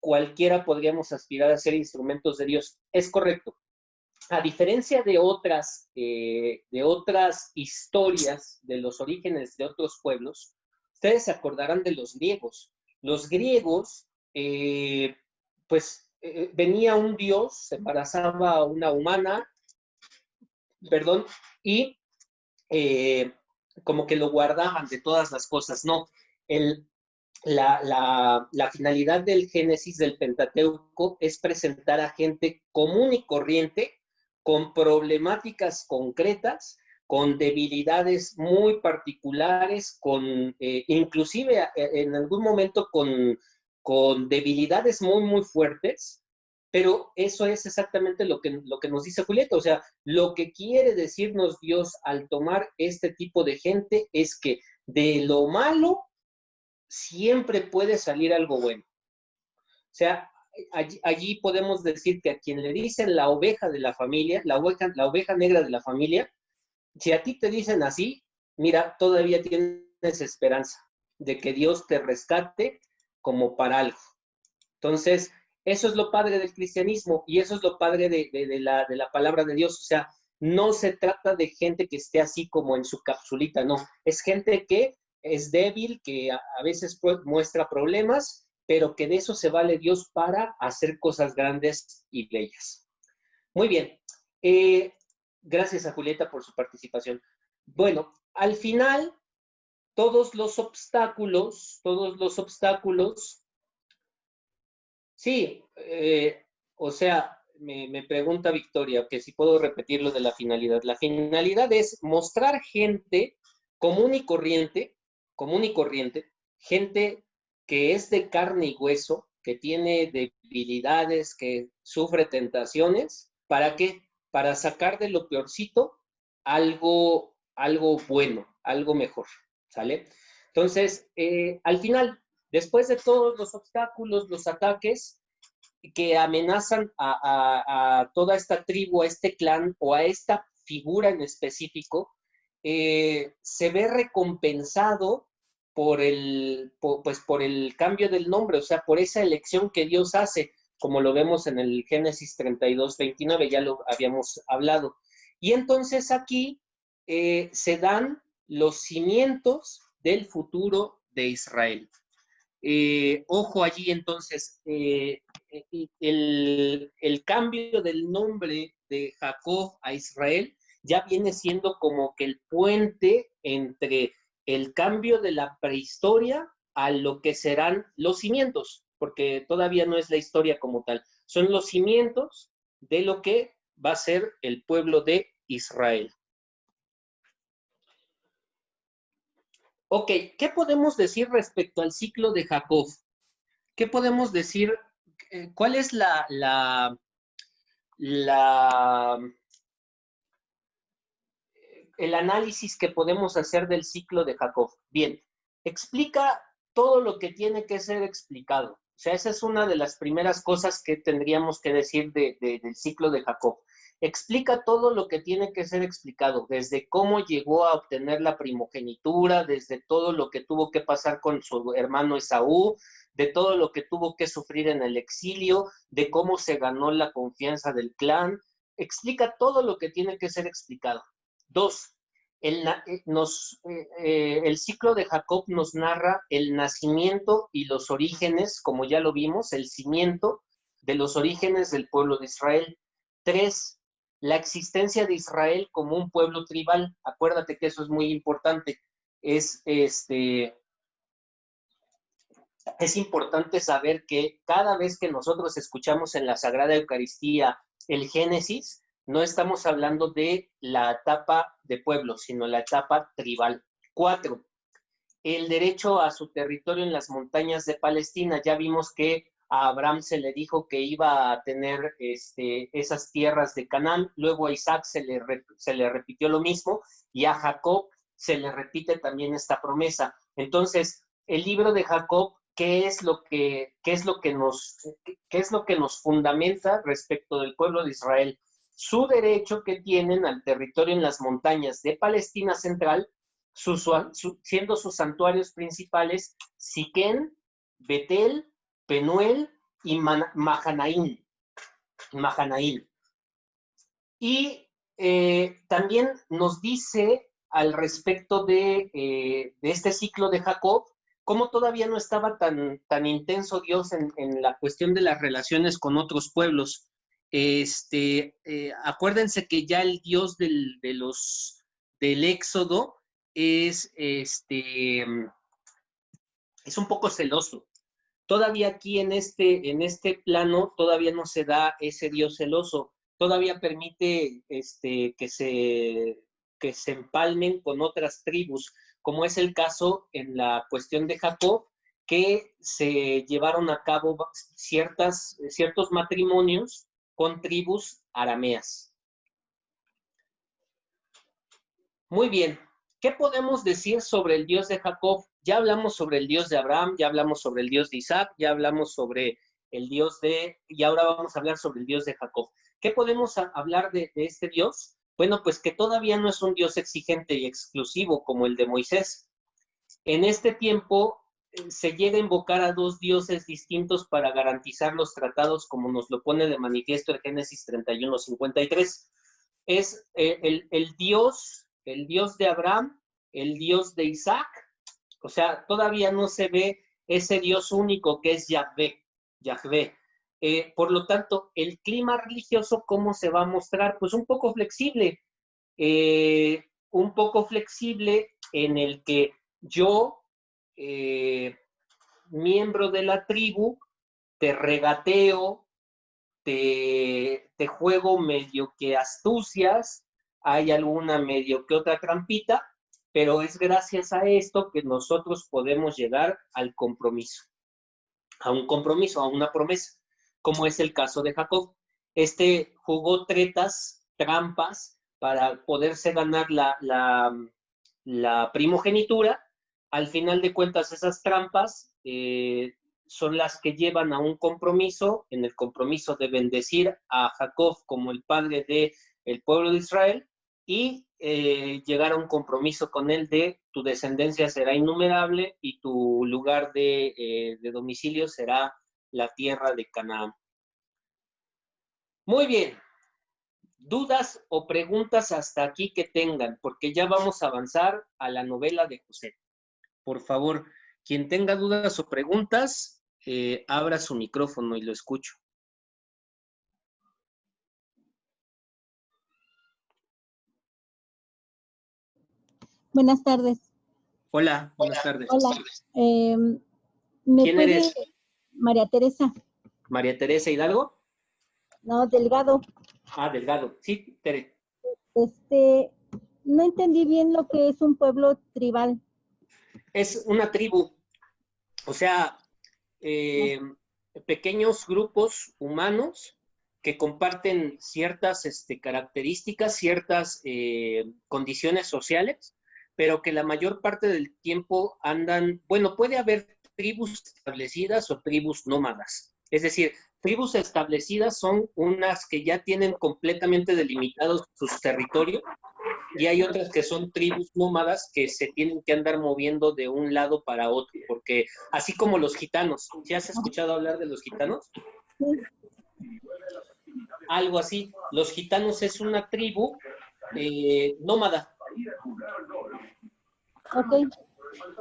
cualquiera podríamos aspirar a ser instrumentos de Dios. Es correcto. A diferencia de otras historias de los orígenes de otros pueblos, ustedes se acordarán de los griegos. Los griegos, venía un dios, se embarazaba a una humana, y como que lo guardaban de todas las cosas. No, la finalidad del Génesis, del Pentateuco, es presentar a gente común y corriente, con problemáticas concretas, con debilidades muy particulares, inclusive en algún momento con con debilidades muy, muy fuertes, pero eso es exactamente lo que nos dice Julieta. O sea, lo que quiere decirnos Dios al tomar este tipo de gente es que de lo malo siempre puede salir algo bueno. O sea, allí podemos decir que a quien le dicen la oveja de la familia, la oveja negra de la familia, si a ti te dicen así, mira, todavía tienes esperanza de que Dios te rescate como para algo. Entonces, eso es lo padre del cristianismo y eso es lo padre de la palabra de Dios. O sea, no se trata de gente que esté así como en su capsulita, no. Es gente que es débil, que a veces muestra problemas, pero que de eso se vale Dios para hacer cosas grandes y bellas. Muy bien. Gracias a Julieta por su participación. Bueno, al final, todos los obstáculos, sí, o sea, me pregunta Victoria que si puedo repetir lo de la finalidad. La finalidad es mostrar gente común y corriente, gente que es de carne y hueso, que tiene debilidades, que sufre tentaciones. ¿Para qué? Para sacar de lo peorcito algo bueno, algo mejor, ¿sale? Entonces, al final, después de todos los obstáculos, los ataques que amenazan a toda esta tribu, a este clan o a esta figura en específico, se ve recompensado por el cambio del nombre, o sea, por esa elección que Dios hace, como lo vemos en el Génesis 32:29, ya lo habíamos hablado. Y entonces aquí se dan los cimientos del futuro de Israel. Ojo allí entonces, el cambio del nombre de Jacob a Israel ya viene siendo como que el puente entre el cambio de la prehistoria a lo que serán los cimientos, porque todavía no es la historia como tal, son los cimientos de lo que va a ser el pueblo de Israel. Ok, ¿qué podemos decir respecto al ciclo de Jacob? ¿Qué podemos decir? ¿Cuál es el análisis que podemos hacer del ciclo de Jacob? Bien, explica todo lo que tiene que ser explicado. O sea, esa es una de las primeras cosas que tendríamos que decir del ciclo de Jacob. Explica todo lo que tiene que ser explicado, desde cómo llegó a obtener la primogenitura, desde todo lo que tuvo que pasar con su hermano Esaú, de todo lo que tuvo que sufrir en el exilio, de cómo se ganó la confianza del clan. Explica todo lo que tiene que ser explicado. 2. El ciclo de Jacob nos narra el nacimiento y los orígenes, como ya lo vimos, el cimiento de los orígenes del pueblo de Israel. 3. La existencia de Israel como un pueblo tribal. Acuérdate que eso es muy importante. Es importante saber que cada vez que nosotros escuchamos en la Sagrada Eucaristía el Génesis, no estamos hablando de la etapa de pueblo, sino la etapa tribal. 4. El derecho a su territorio en las montañas de Palestina. Ya vimos que a Abraham se le dijo que iba a tener esas tierras de Canaán, luego a Isaac se le repitió lo mismo, y a Jacob se le repite también esta promesa. Entonces, el libro de Jacob, ¿qué es lo que nos fundamenta respecto del pueblo de Israel? Su derecho que tienen al territorio en las montañas de Palestina central, siendo sus santuarios principales Siquén, Betel, Penuel y Mahanaim. Y también nos dice al respecto de este ciclo de Jacob, cómo todavía no estaba tan intenso Dios en la cuestión de las relaciones con otros pueblos. Acuérdense que ya el Dios del Éxodo es un poco celoso. Todavía aquí en este plano todavía no se da ese Dios celoso, todavía permite que se empalmen con otras tribus, como es el caso en la cuestión de Jacob, que se llevaron a cabo ciertos matrimonios con tribus arameas. Muy bien, ¿qué podemos decir sobre el Dios de Jacob? Ya hablamos sobre el Dios de Abraham, ya hablamos sobre el Dios de Isaac, ya hablamos sobre el Dios y ahora vamos a hablar sobre el Dios de Jacob. ¿Qué podemos hablar de este Dios? Bueno, pues que todavía no es un Dios exigente y exclusivo como el de Moisés. En este tiempo se llega a invocar a dos dioses distintos para garantizar los tratados, como nos lo pone de manifiesto el Génesis 31:53. Es el Dios de Abraham, el Dios de Isaac. O sea, todavía no se ve ese Dios único que es Yahvé. Por lo tanto, el clima religioso, ¿cómo se va a mostrar? Pues un poco flexible en el que yo, miembro de la tribu, te regateo, te juego medio que astucias, hay alguna medio que otra trampita, pero es gracias a esto que nosotros podemos llegar al compromiso, a una promesa, como es el caso de Jacob. Jugó tretas, trampas, para poderse ganar la primogenitura. Al final de cuentas, esas trampas son las que llevan a un compromiso, en el compromiso de bendecir a Jacob como el padre del pueblo de Israel, y llegar a un compromiso con él de tu descendencia será innumerable y tu lugar de domicilio será la tierra de Canaán. Muy bien. ¿Dudas o preguntas hasta aquí que tengan? Porque ya vamos a avanzar a la novela de José. Por favor, quien tenga dudas o preguntas, abra su micrófono y lo escucho. Buenas tardes. Hola, buenas tardes. Hola. ¿Quién eres? María Teresa. ¿María Teresa Hidalgo? No, Delgado. Ah, Delgado. Sí, Tere. No entendí bien lo que es un pueblo tribal. Es una tribu. O sea, pequeños grupos humanos que comparten ciertas características, ciertas condiciones sociales, pero que la mayor parte del tiempo andan, bueno, puede haber tribus establecidas o tribus nómadas. Es decir, tribus establecidas son unas que ya tienen completamente delimitados sus territorios, y hay otras que son tribus nómadas que se tienen que andar moviendo de un lado para otro, porque así como los gitanos, ¿ya has escuchado hablar de los gitanos? Sí. Algo así. Los gitanos es una tribu nómada. Ok.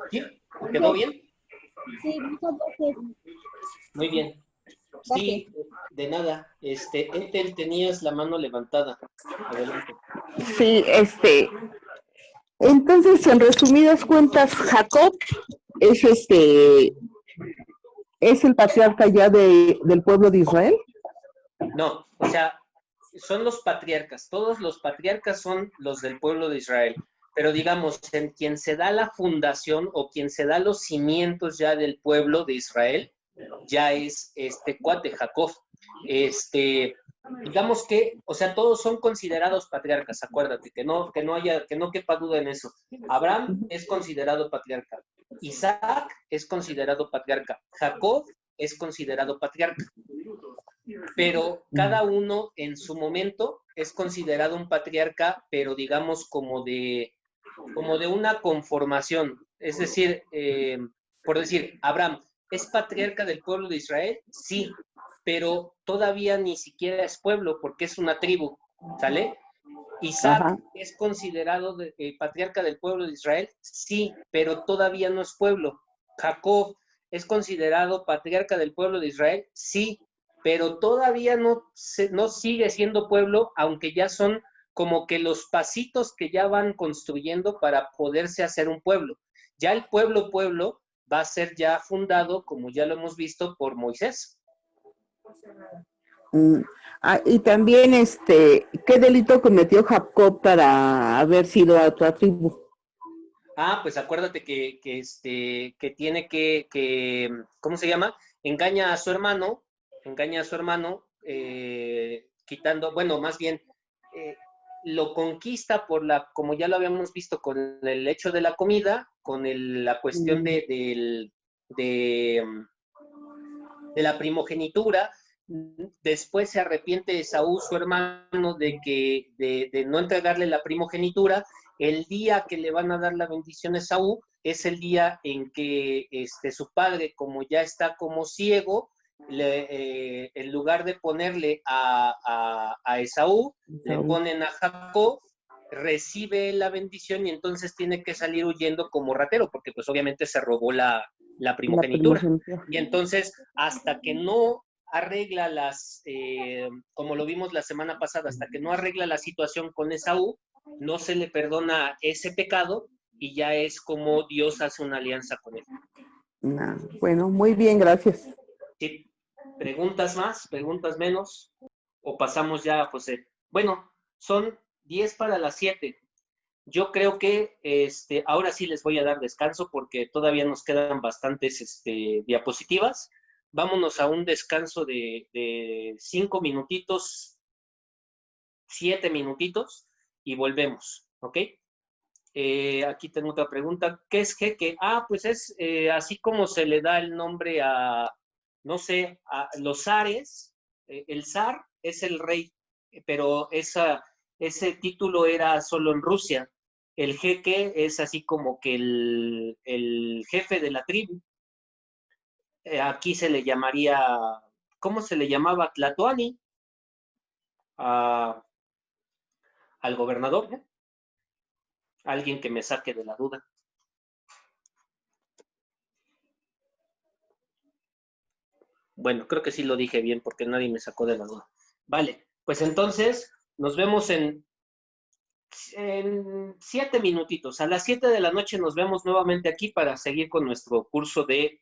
¿Sí? ¿Quedó bien? Sí, muchas gracias. Muy bien. Sí, de nada. Entel, tenías la mano levantada. Adelante. Sí, entonces, en resumidas cuentas, Jacob es es el patriarca ya del pueblo de Israel. No, o sea, son los patriarcas. Todos los patriarcas son los del pueblo de Israel. Pero digamos, en quien se da la fundación o quien se da los cimientos ya del pueblo de Israel, ya es cuate Jacob. Digamos que, o sea, todos son considerados patriarcas, acuérdate, que no quepa duda en eso. Abraham es considerado patriarca, Isaac es considerado patriarca, Jacob es considerado patriarca, pero cada uno en su momento es considerado un patriarca, pero digamos como de una conformación. Es decir, por decir, Abraham, ¿es patriarca del pueblo de Israel? Sí, pero todavía ni siquiera es pueblo porque es una tribu, ¿sale? Isaac Ajá. es considerado patriarca del pueblo de Israel, sí, pero todavía no es pueblo. Jacob es considerado patriarca del pueblo de Israel, sí, pero todavía no sigue siendo pueblo, aunque ya son como que los pasitos que ya van construyendo para poderse hacer un pueblo. Ya el pueblo va a ser ya fundado, como ya lo hemos visto, por Moisés. Y también, ¿qué delito cometió Jacob para haber sido a otra tribu? Pues acuérdate que tiene que, ¿cómo se llama? Engaña a su hermano, quitando, bueno, más bien, lo conquista como ya lo habíamos visto con el hecho de la comida, con la cuestión de la primogenitura. Después se arrepiente Esaú, su hermano, de no entregarle la primogenitura. El día que le van a dar la bendición a Esaú es el día en que su padre, como ya está como ciego, en lugar de ponerle a Esaú, le ponen a Jacob, recibe la bendición y entonces tiene que salir huyendo como ratero, porque pues obviamente se robó la primogenitura. Y entonces, hasta que no arregla como lo vimos la semana pasada, hasta que no arregla la situación con Esaú, no se le perdona ese pecado y ya es como Dios hace una alianza con él. Bueno, muy bien, gracias. ¿Sí? ¿Preguntas más? ¿Preguntas menos? ¿O pasamos ya a José? Bueno, son 10 para las 7. Yo creo que ahora sí les voy a dar descanso porque todavía nos quedan bastantes diapositivas. Vámonos a un descanso de 5 minutitos, 7 minutitos y volvemos, ¿ok? Aquí tengo otra pregunta. ¿Qué es jeque? Pues es así como se le da el nombre a, no sé, a los zares. El zar es el rey, pero ese título era solo en Rusia. El jeque es así como que el jefe de la tribu. Aquí se le llamaría, ¿cómo se le llamaba? Tlatoani. Al gobernador, ¿eh? Alguien que me saque de la duda. Bueno, creo que sí lo dije bien porque nadie me sacó de la duda. Vale, pues entonces nos vemos en 7 minutitos. A las 7 de la noche nos vemos nuevamente aquí para seguir con nuestro curso de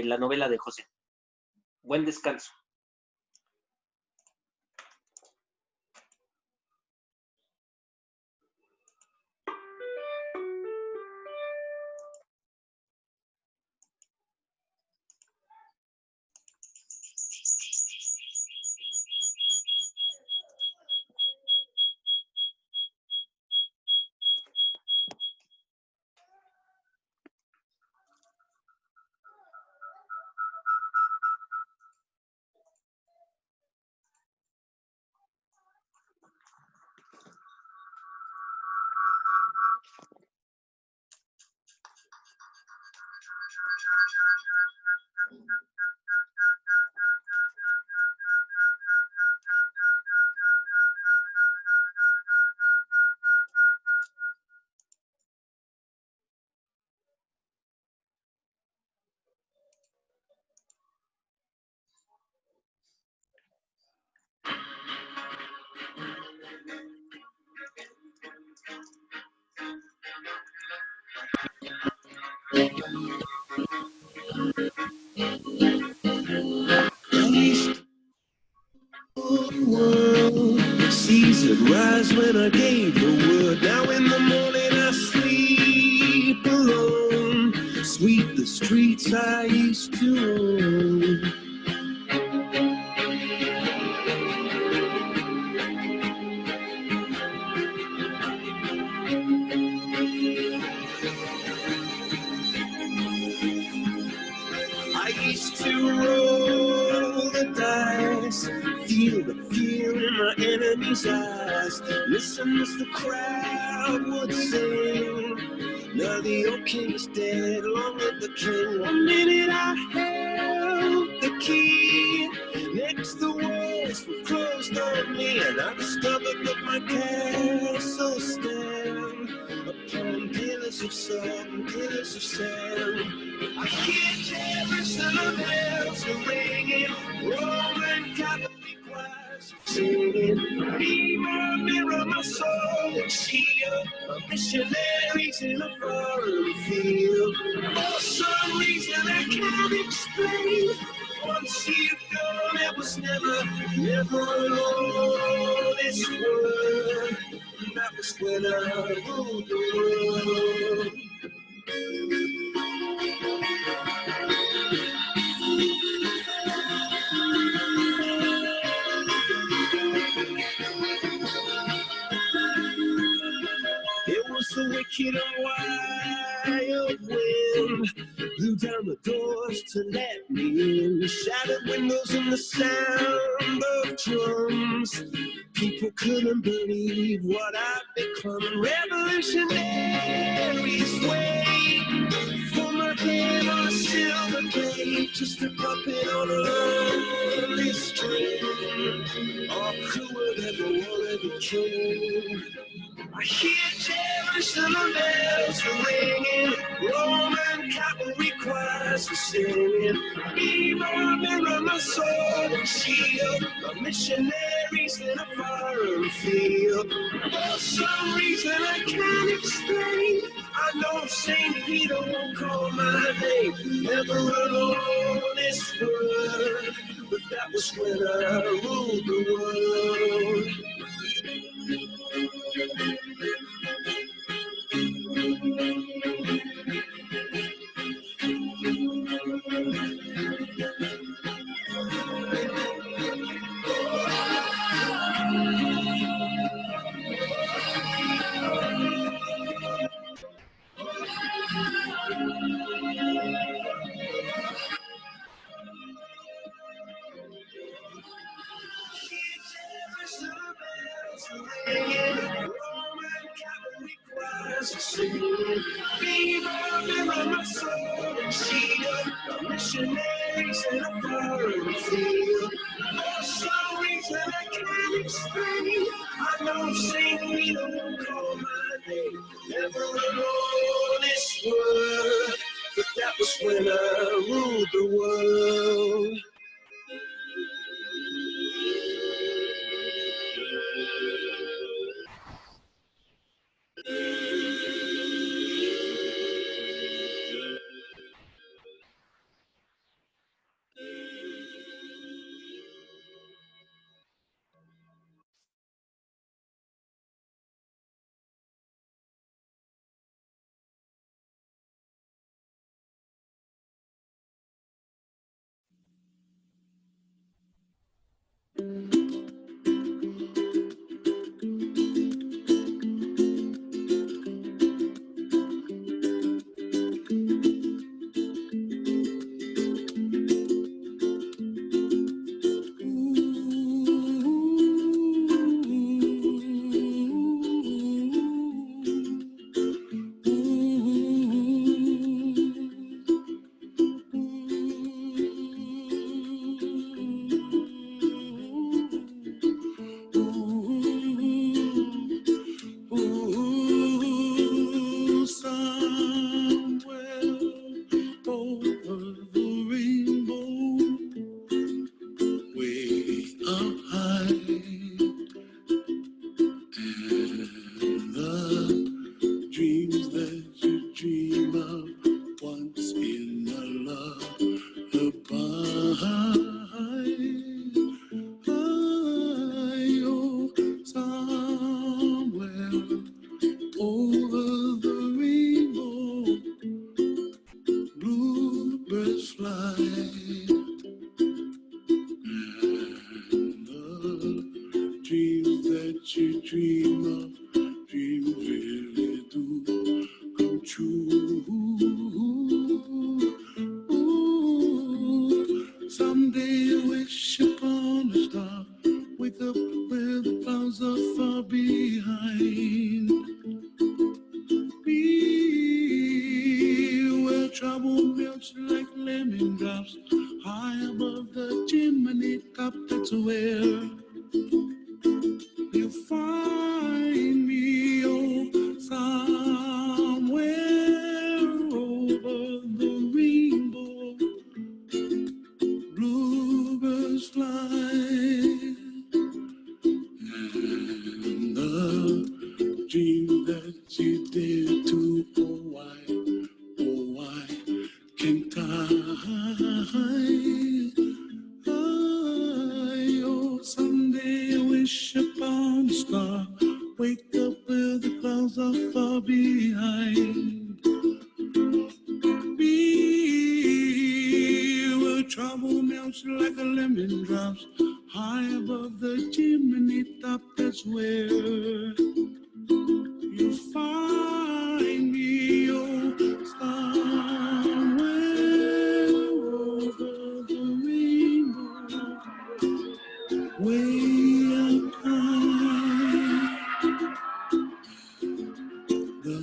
la novela de José. Buen descanso. Seas that rise when I gave the word. Now in the morning I sleep alone. Sweep the streets I used to own. I used to roll the dice, feel the fear in my enemy's eyes, listen as the crowd would sing. Now the old king is dead, long live the king. One minute I held the key, next the walls were closed on me, and I discovered that my castle stand upon pillars of salt and pillars of sand. I hear Jerusalem bells are ringing, Roman Catholic choirs singing. Mirror, mirror my soul and shield, missionaries in a foreign field. For some reason I can't explain, once you've gone it was never alone. This world that was was when I ruled the world. It was the wicked and wild wind blew down the doors to let me in. Shattered windows and the sound of drums. People couldn't believe what I'd become. Revolutionaries wait for my head on a silver plate, just a puppet on a lonely string. Oh, who would ever want to be king? I hear Jerusalem bells ringing, Roman cavalry choirs are singing. Mirror, mirror, my sword and shield, my missionaries in a foreign field. For some reason I can't explain, I know St. Peter won't call my name, never alone this world, but that was when I ruled the world. Missionaries in a foreign field. For some reason I can't explain, I know St. Peter won't call my name, never alone this world, but that was when I ruled the world. where the clouds are far behind. Be where trouble melts like a lemon drops high above the chimney top. That's where you'll find me, oh, somewhere over the rainbow, way up high. The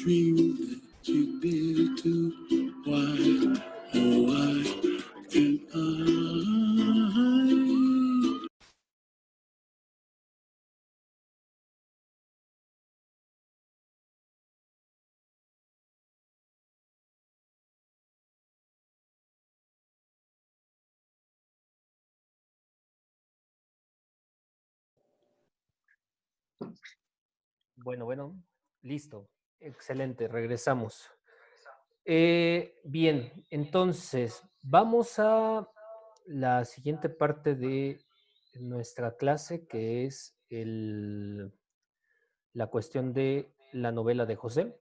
dream that you did too. Why, oh, why can't I? Bueno, listo. Excelente, regresamos. Bien, entonces, vamos a la siguiente parte de nuestra clase, que es la cuestión de la novela de José.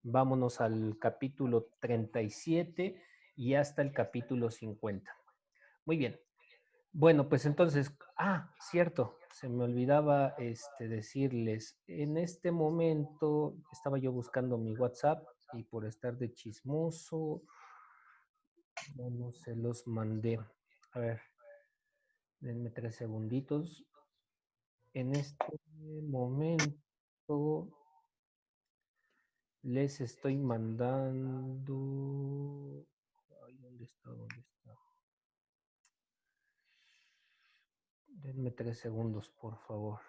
Vámonos al capítulo 37 y hasta el capítulo 50. Muy bien. Bueno, pues entonces, cierto, se me olvidaba decirles, en este momento estaba yo buscando mi WhatsApp y por estar de chismoso, no se los mandé. A ver, denme 3 segunditos. En este momento les estoy mandando... Ay, ¿dónde está? Denme 3 segundos, por favor.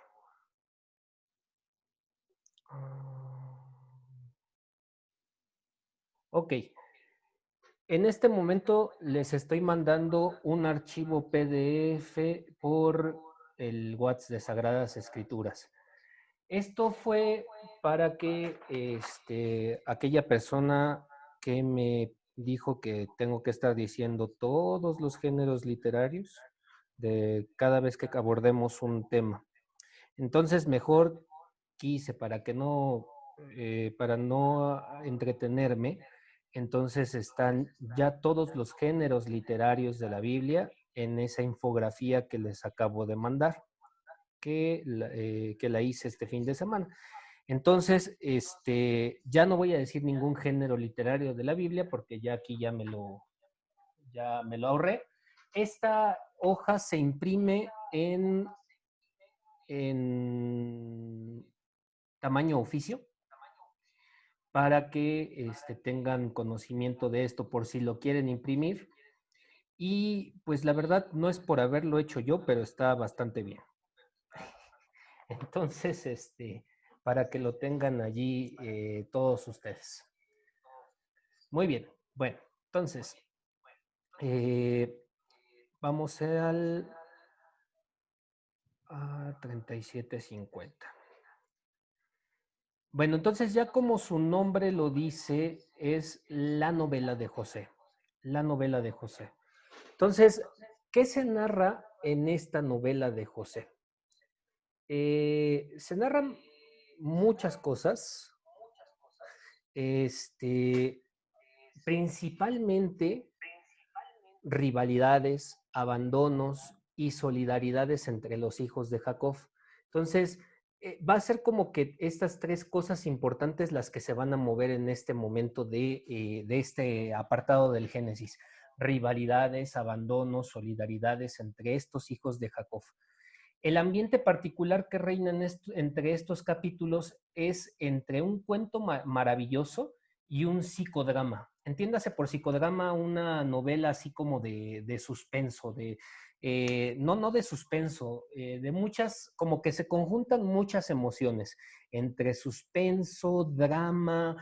Ok. En este momento les estoy mandando un archivo PDF por el WhatsApp de Sagradas Escrituras. Esto fue para que aquella persona que me dijo que tengo que estar diciendo todos los géneros literarios de cada vez que abordemos un tema. Entonces, mejor quise, para no entretenerme, entonces están ya todos los géneros literarios de la Biblia en esa infografía que les acabo de mandar, que la hice este fin de semana. Entonces, ya no voy a decir ningún género literario de la Biblia, porque ya aquí ya me lo ahorré. Esta hoja se imprime en tamaño oficio, para que tengan conocimiento de esto por si lo quieren imprimir. Y pues la verdad no es por haberlo hecho yo, pero está bastante bien. Entonces, para que lo tengan allí todos ustedes. Muy bien. Bueno, entonces, vamos al 3750. Bueno, entonces ya como su nombre lo dice, es la novela de José. La novela de José. Entonces, ¿qué se narra en esta novela de José? Se narran muchas cosas. Principalmente rivalidades, abandonos y solidaridades entre los hijos de Jacob. Entonces, va a ser como que estas 3 cosas importantes las que se van a mover en este momento de este apartado del Génesis. Rivalidades, abandonos, solidaridades entre estos hijos de Jacob. El ambiente particular que reina entre estos capítulos es entre un cuento maravilloso y un psicodrama. Entiéndase por psicodrama una novela así como de suspenso, no de suspenso, de muchas, como que se conjuntan muchas emociones entre suspenso, drama,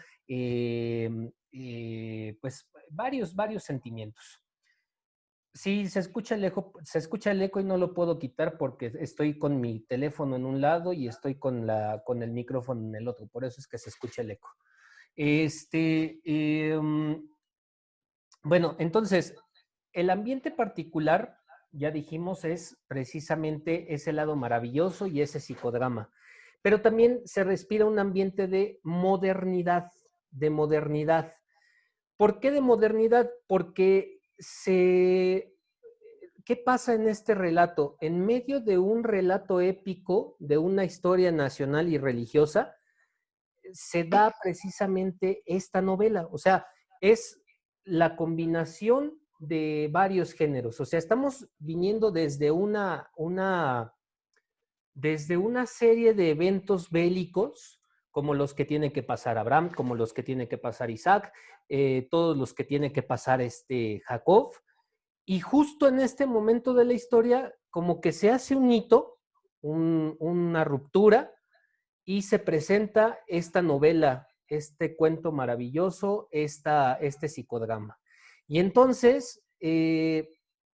pues varios sentimientos. Sí, se escucha el eco y no lo puedo quitar porque estoy con mi teléfono en un lado y estoy con el micrófono en el otro, por eso es que se escucha el eco. Bueno, entonces, el ambiente particular, ya dijimos, es precisamente ese lado maravilloso y ese psicodrama. pero también se respira un ambiente de modernidad, de modernidad. ¿Por qué de modernidad? Porque ¿qué pasa en este relato? En medio de un relato épico, de una historia nacional y religiosa, se da precisamente esta novela. O sea, es la combinación de varios géneros. O sea, estamos viniendo desde una serie de eventos bélicos, como los que tiene que pasar Abraham, como los que tiene que pasar Isaac, todos los que tiene que pasar Jacob. Y justo en este momento de la historia, como que se hace un hito, una ruptura, y se presenta esta novela, este cuento maravilloso, este psicodrama. Y entonces,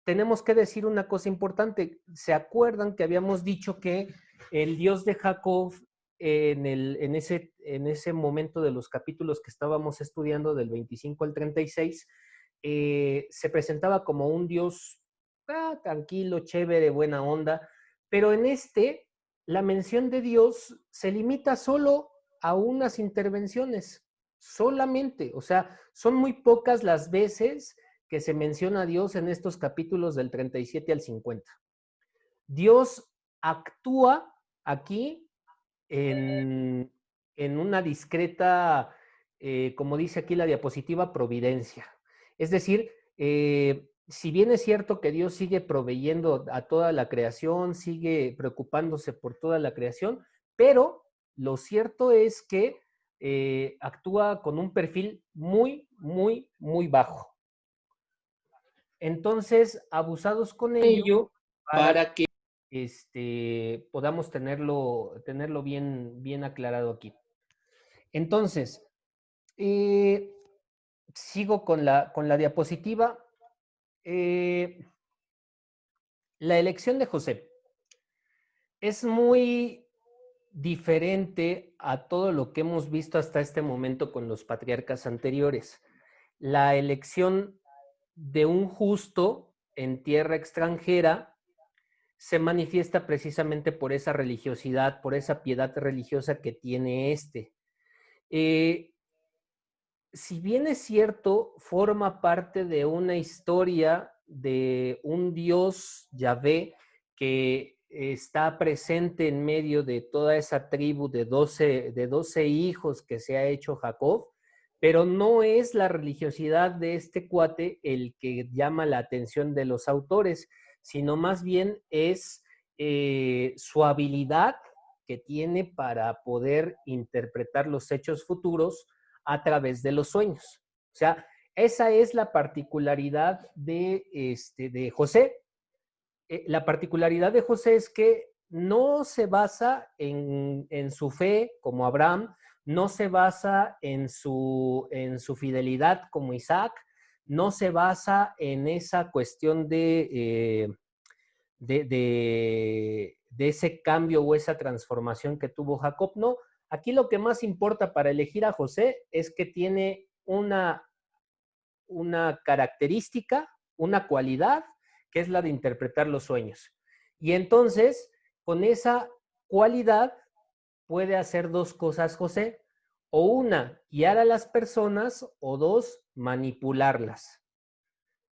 tenemos que decir una cosa importante. ¿Se acuerdan que habíamos dicho que el Dios de Jacob, en ese momento de los capítulos que estábamos estudiando, del 25 al 36, se presentaba como un Dios tranquilo, chévere, buena onda, pero en la mención de Dios se limita solo a unas intervenciones, solamente. O sea, son muy pocas las veces que se menciona a Dios en estos capítulos del 37 al 50. Dios actúa aquí en una discreta, como dice aquí la diapositiva, providencia. Es decir, si bien es cierto que Dios sigue proveyendo a toda la creación, sigue preocupándose por toda la creación, pero lo cierto es que actúa con un perfil muy, muy, muy bajo. Entonces, abusados con ello para que podamos tenerlo bien aclarado aquí. Entonces, sigo con la diapositiva. La elección de José es muy diferente a todo lo que hemos visto hasta este momento con los patriarcas anteriores. La elección de un justo en tierra extranjera se manifiesta precisamente por esa religiosidad, por esa piedad religiosa que tiene si bien es cierto, forma parte de una historia de un Dios, Yahvé, que está presente en medio de toda esa tribu de 12 hijos que se ha hecho Jacob, pero no es la religiosidad de este cuate el que llama la atención de los autores, sino más bien es su habilidad que tiene para poder interpretar los hechos futuros a través de los sueños. O sea, esa es la particularidad de José. La particularidad de José es que no se basa en su fe como Abraham, no se basa en su fidelidad como Isaac, no se basa en esa cuestión de ese cambio o esa transformación que tuvo Jacob. No, aquí lo que más importa para elegir a José es que tiene una característica, una cualidad, que es la de interpretar los sueños. Y entonces, con esa cualidad, puede hacer dos cosas José: o una, guiar a las personas, o dos, manipularlas.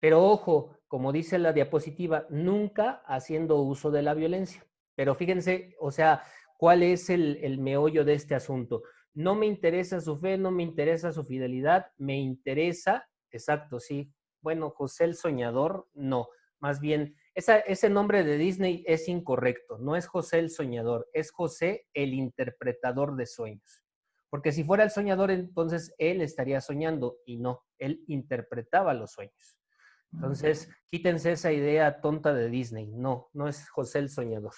Pero ojo, como dice la diapositiva, nunca haciendo uso de la violencia. Pero fíjense, o sea, ¿cuál es el meollo de este asunto? No me interesa su fe, no me interesa su fidelidad, me interesa, exacto, sí, bueno, José el Soñador, no, más bien, ese nombre de Disney es incorrecto, no es José el Soñador, es José el interpretador de sueños. Porque si fuera el soñador, entonces él estaría soñando, y no, él interpretaba los sueños. Entonces, quítense esa idea tonta de Disney, no es José el Soñador.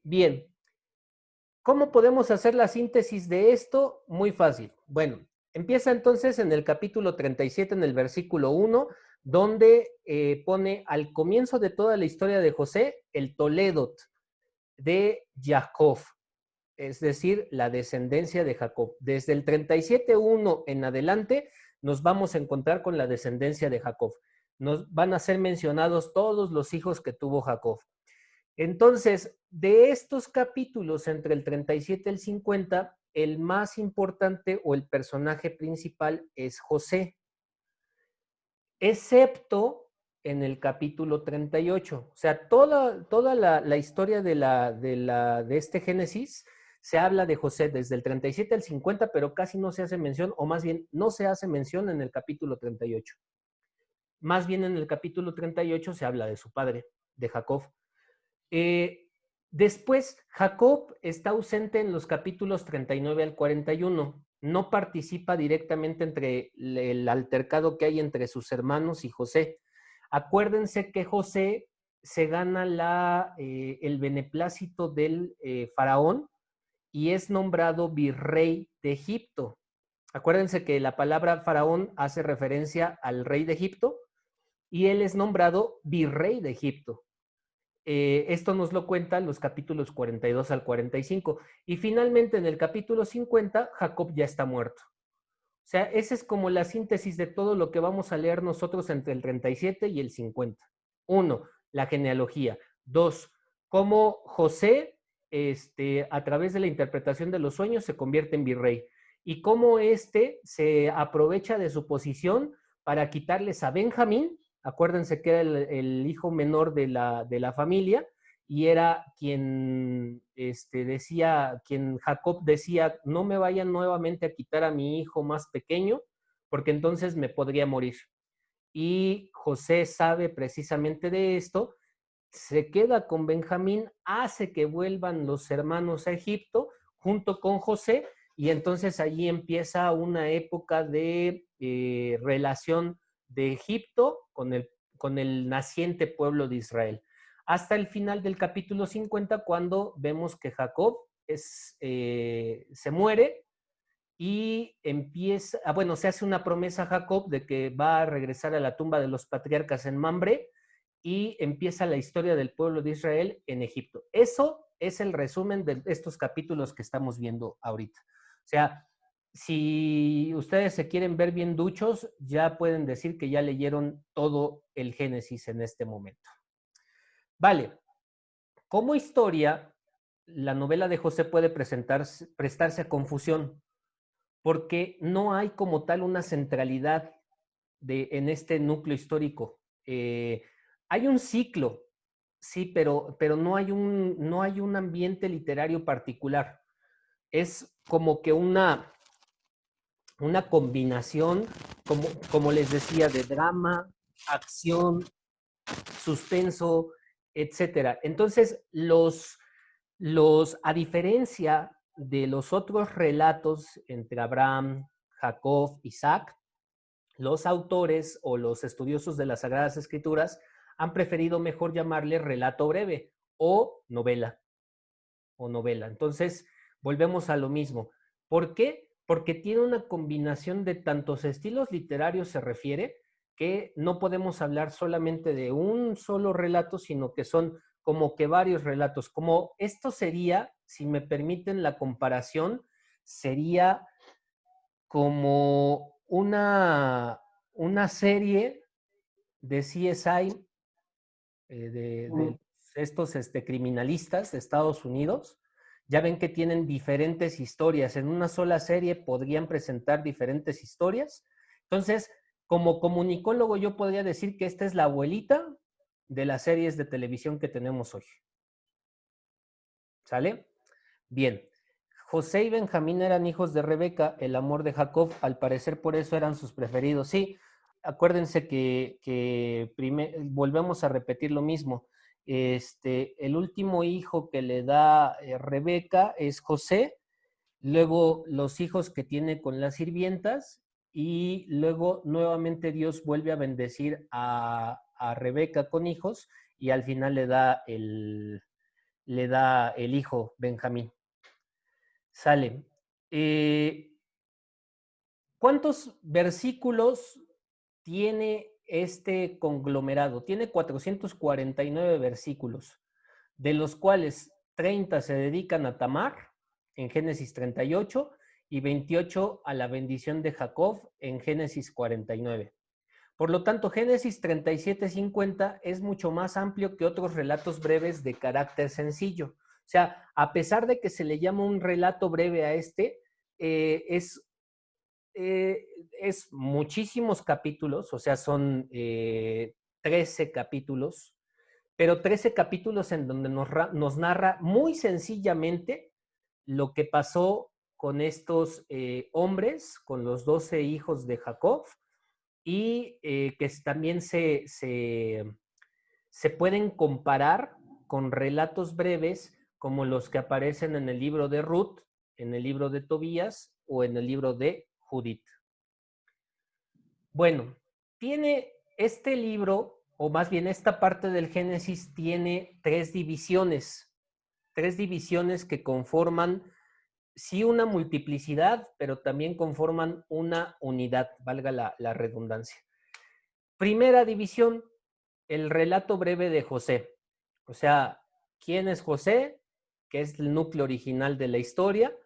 Bien, ¿cómo podemos hacer la síntesis de esto? Muy fácil. Bueno, empieza entonces en el capítulo 37, en el versículo 1, donde pone al comienzo de toda la historia de José, el Toledot de Jacob, es decir, la descendencia de Jacob. Desde el 37.1 en adelante nos vamos a encontrar con la descendencia de Jacob. Nos van a ser mencionados todos los hijos que tuvo Jacob. Entonces, de estos capítulos entre el 37 y el 50, el más importante o el personaje principal es José, excepto en el capítulo 38. O sea, toda la historia de este Génesis se habla de José desde el 37 al 50, pero casi no se hace mención, o más bien no se hace mención en el capítulo 38. Más bien en el capítulo 38 se habla de su padre, de Jacob. Después, Jacob está ausente en los capítulos 39 al 41. No participa directamente entre el altercado que hay entre sus hermanos y José. Acuérdense que José se gana el beneplácito del faraón y es nombrado virrey de Egipto. Acuérdense que la palabra faraón hace referencia al rey de Egipto y él es nombrado virrey de Egipto. Esto nos lo cuentan los capítulos 42 al 45. Y finalmente en el capítulo 50, Jacob ya está muerto. O sea, esa es como la síntesis de todo lo que vamos a leer nosotros entre el 37 y el 50. 1, la genealogía. 2, cómo José, a través de la interpretación de los sueños, se convierte en virrey. Y cómo se aprovecha de su posición para quitarles a Benjamín. Acuérdense que era el hijo menor de la familia y era quien Jacob decía, no me vayan nuevamente a quitar a mi hijo más pequeño, porque entonces me podría morir. Y José sabe precisamente de esto, se queda con Benjamín, hace que vuelvan los hermanos a Egipto junto con José, y entonces allí empieza una época de relación de Egipto con el naciente pueblo de Israel. Hasta el final del capítulo 50, cuando vemos que Jacob se muere y empieza, se hace una promesa a Jacob de que va a regresar a la tumba de los patriarcas en Mamre y empieza la historia del pueblo de Israel en Egipto. Eso es el resumen de estos capítulos que estamos viendo ahorita. O sea, si ustedes se quieren ver bien duchos, ya pueden decir que ya leyeron todo el Génesis en este momento. Vale, como historia, la novela de José puede prestarse a confusión, porque no hay como tal una centralidad en este núcleo histórico. Hay un ciclo, sí, pero no hay un ambiente literario particular. Es como que una combinación, como les decía, de drama, acción, suspenso, etcétera. Entonces, a diferencia de los otros relatos entre Abraham, Jacob, Isaac, los autores o los estudiosos de las Sagradas Escrituras han preferido mejor llamarle relato breve o novela. Entonces, volvemos a lo mismo. ¿Por qué? Porque tiene una combinación de tantos estilos literarios, se refiere, que no podemos hablar solamente de un solo relato, sino que son como que varios relatos. Como esto sería, si me permiten la comparación, sería como una serie de CSI, de estos criminalistas de Estados Unidos. Ya ven que tienen diferentes historias. En una sola serie podrían presentar diferentes historias. Entonces, como comunicólogo, yo podría decir que esta es la abuelita de las series de televisión que tenemos hoy. ¿Sale? Bien. José y Benjamín eran hijos de Rebeca, el amor de Jacob. Al parecer, por eso eran sus preferidos. Sí, acuérdense que volvemos a repetir lo mismo. El último hijo que le da Rebeca es José, luego los hijos que tiene con las sirvientas y luego nuevamente Dios vuelve a bendecir a Rebeca con hijos y al final le da el hijo Benjamín. Sale. ¿Cuántos versículos tiene este conglomerado? Tiene 449 versículos, de los cuales 30 se dedican a Tamar, en Génesis 38, y 28 a la bendición de Jacob, en Génesis 49. Por lo tanto, Génesis 37:50 es mucho más amplio que otros relatos breves de carácter sencillo. O sea, a pesar de que se le llama un relato breve a este, es muchísimos capítulos, o sea, son 13 capítulos, pero 13 capítulos en donde nos narra muy sencillamente lo que pasó con estos hombres, con los 12 hijos de Jacob, y que también se pueden comparar con relatos breves como los que aparecen en el libro de Ruth, en el libro de Tobías o en el libro de Judith. Bueno, tiene este libro, o más bien esta parte del Génesis, tiene tres divisiones que conforman sí una multiplicidad, pero también conforman una unidad, valga la redundancia. Primera división, el relato breve de José. O sea, ¿quién es José? Que es el núcleo original de la historia.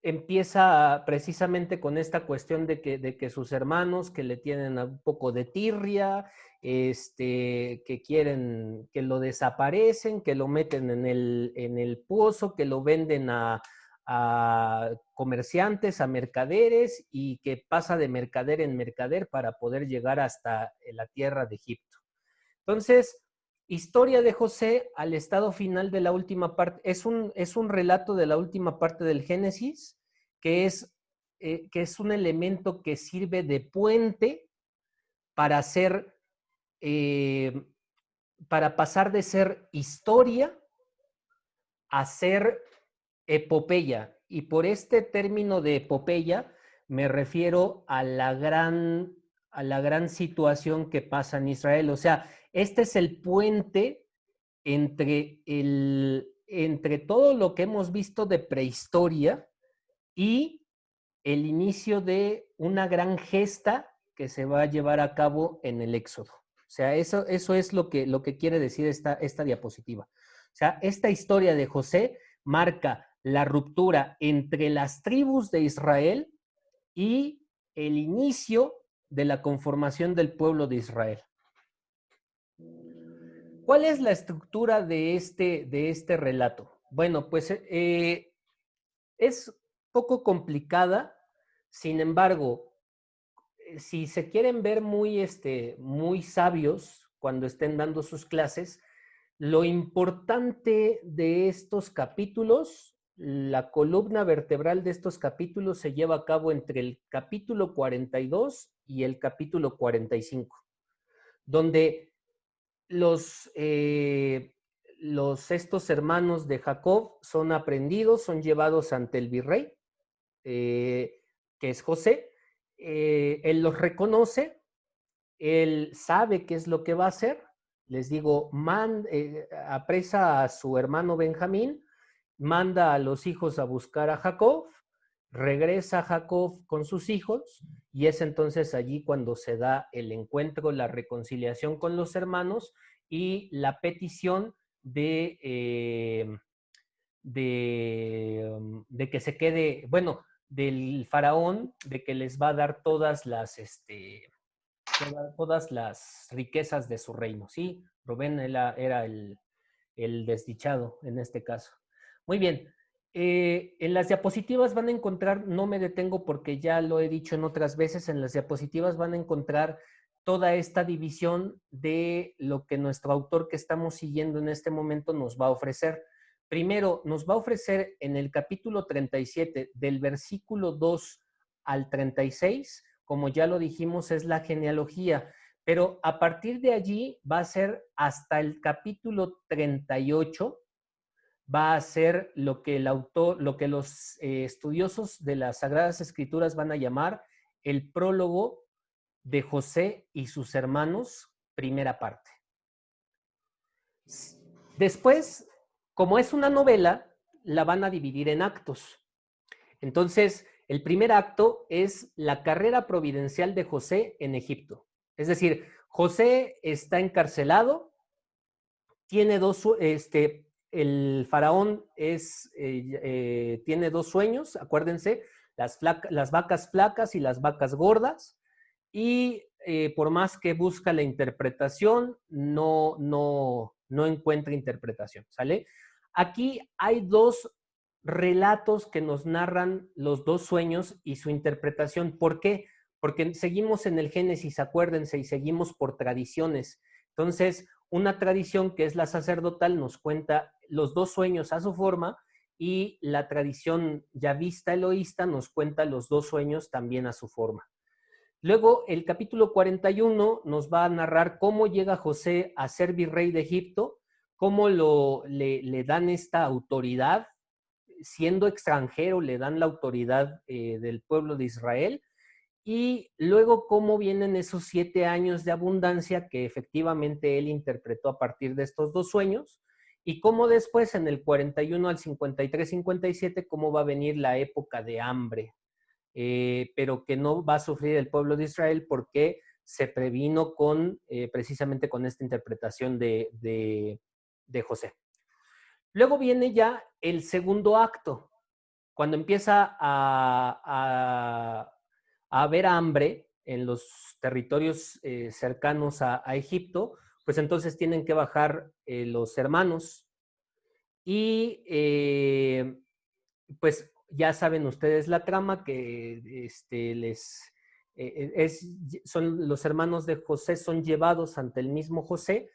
Empieza precisamente con esta cuestión de que sus hermanos que le tienen un poco de tirria, que quieren, que lo desaparecen, que lo meten en el pozo, que lo venden a comerciantes, a mercaderes, y que pasa de mercader en mercader para poder llegar hasta la tierra de Egipto. Entonces, historia de José al estado final de la última parte, es un relato de la última parte del Génesis, que es un elemento que sirve de puente para para pasar de ser historia a ser epopeya. Y por este término de epopeya me refiero a la gran situación que pasa en Israel. O sea, este es el puente entre todo lo que hemos visto de prehistoria y el inicio de una gran gesta que se va a llevar a cabo en el Éxodo. O sea, eso es lo que quiere decir esta diapositiva. O sea, esta historia de José marca la ruptura entre las tribus de Israel y el inicio de la conformación del pueblo de Israel. ¿Cuál es la estructura de este relato? Bueno, pues es poco complicada, sin embargo, si se quieren ver muy sabios cuando estén dando sus clases, lo importante de estos capítulos, la columna vertebral de estos capítulos se lleva a cabo entre el capítulo 42 y el capítulo 45, donde estos hermanos de Jacob son aprendidos, son llevados ante el virrey, que es José. Él los reconoce, él sabe qué es lo que va a hacer. Les digo, apresa a su hermano Benjamín, manda a los hijos a buscar a Jacob, regresa Jacob con sus hijos, y es entonces allí cuando se da el encuentro, la reconciliación con los hermanos y la petición de que se quede, bueno, del faraón, de que les va a dar todas las riquezas de su reino, ¿sí? Rubén era el desdichado en este caso. Muy bien. En las diapositivas van a encontrar, no me detengo porque ya lo he dicho en otras veces, en las diapositivas van a encontrar toda esta división de lo que nuestro autor que estamos siguiendo en este momento nos va a ofrecer. Primero, nos va a ofrecer en el capítulo 37, del versículo 2 al 36, como ya lo dijimos, es la genealogía, pero a partir de allí va a ser hasta el capítulo 38, va a ser lo que el autor, lo que los estudiosos de las Sagradas Escrituras van a llamar el prólogo de José y sus hermanos, primera parte. Después, como es una novela, la van a dividir en actos. Entonces, el primer acto es la carrera providencial de José en Egipto. Es decir, José está encarcelado, tiene el faraón tiene dos sueños, acuérdense, las vacas flacas y las vacas gordas. y por más que busca la interpretación, no encuentra interpretación, ¿sale? Aquí hay dos relatos que nos narran los dos sueños y su interpretación. ¿Por qué? Porque seguimos en el Génesis, acuérdense, y seguimos por tradiciones. Entonces, una tradición que es la sacerdotal nos cuenta los dos sueños a su forma y la tradición yavista eloísta nos cuenta los dos sueños también a su forma. Luego, el capítulo 41 nos va a narrar cómo llega José a ser virrey de Egipto, cómo le dan esta autoridad, siendo extranjero le dan la autoridad del pueblo de Israel, y luego cómo vienen esos 7 años de abundancia que efectivamente él interpretó a partir de estos dos sueños, y cómo después en el 41 al 53-57 cómo va a venir la época de hambre, pero que no va a sufrir el pueblo de Israel porque se previno precisamente con esta interpretación de José. Luego viene ya el segundo acto, cuando empieza a haber hambre en los territorios cercanos a Egipto, pues entonces tienen que bajar los hermanos y pues ya saben ustedes la trama que los hermanos de José son llevados ante el mismo José,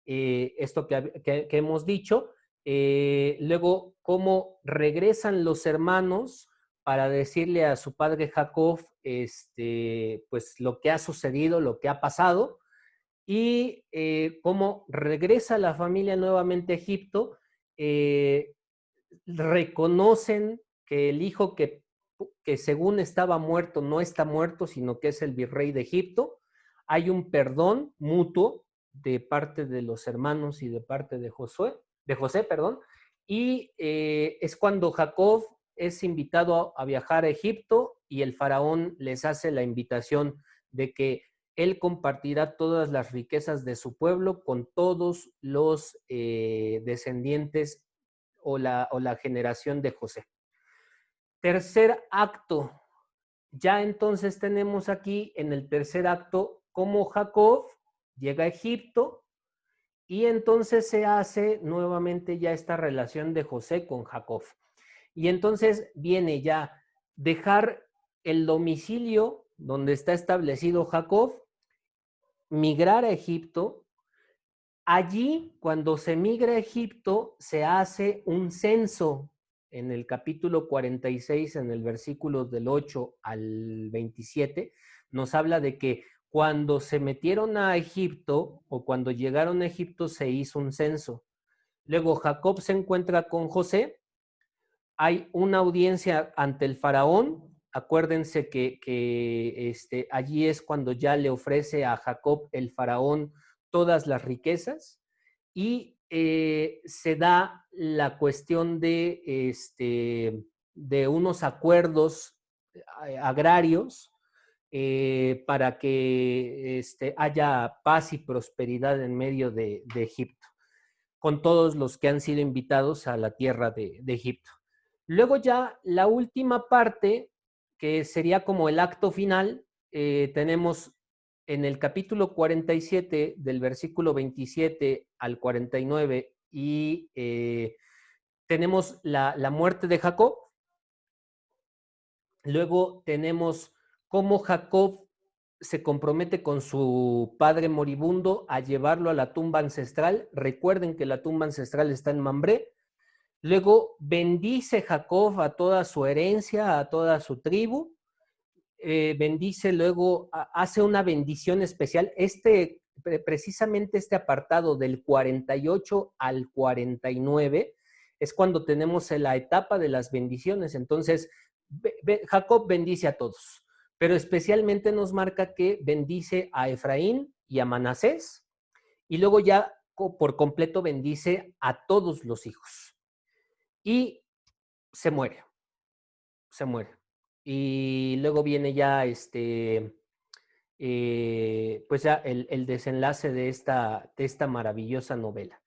esto que hemos dicho. Luego, cómo regresan los hermanos para decirle a su padre Jacob pues lo que ha sucedido, lo que ha pasado, y cómo regresa la familia nuevamente a Egipto. Reconocen que el hijo que según estaba muerto no está muerto, sino que es el virrey de Egipto. Hay un perdón mutuo de parte de los hermanos y de parte de José, y es cuando Jacob es invitado a viajar a Egipto y el faraón les hace la invitación de que él compartirá todas las riquezas de su pueblo con todos los descendientes o la generación de José. Tercer acto. Ya entonces tenemos aquí en el tercer acto cómo Jacob llega a Egipto y entonces se hace nuevamente ya esta relación de José con Jacob. Y entonces viene ya dejar el domicilio donde está establecido Jacob, migrar a Egipto. Allí, cuando se migra a Egipto, se hace un censo en el capítulo 46, en el versículo del 8 al 27, nos habla de que cuando se metieron a Egipto o cuando llegaron a Egipto se hizo un censo. Luego Jacob se encuentra con José, hay una audiencia ante el faraón. Acuérdense que allí es cuando ya le ofrece a Jacob el faraón todas las riquezas y se da la cuestión de unos acuerdos agrarios para que haya paz y prosperidad en medio de Egipto, con todos los que han sido invitados a la tierra de Egipto. Luego ya la última parte, que sería como el acto final, tenemos en el capítulo 47, del versículo 27 al 49, y tenemos la muerte de Jacob. Luego tenemos cómo Jacob se compromete con su padre moribundo a llevarlo a la tumba ancestral. Recuerden que la tumba ancestral está en Mambré. Luego bendice Jacob a toda su herencia, a toda su tribu. Bendice, luego hace una bendición especial. Precisamente este apartado del 48 al 49 es cuando tenemos la etapa de las bendiciones. Entonces, Jacob bendice a todos, pero especialmente nos marca que bendice a Efraín y a Manasés, y luego ya por completo bendice a todos los hijos. Y se muere. Y luego viene ya pues ya el desenlace de esta maravillosa novela.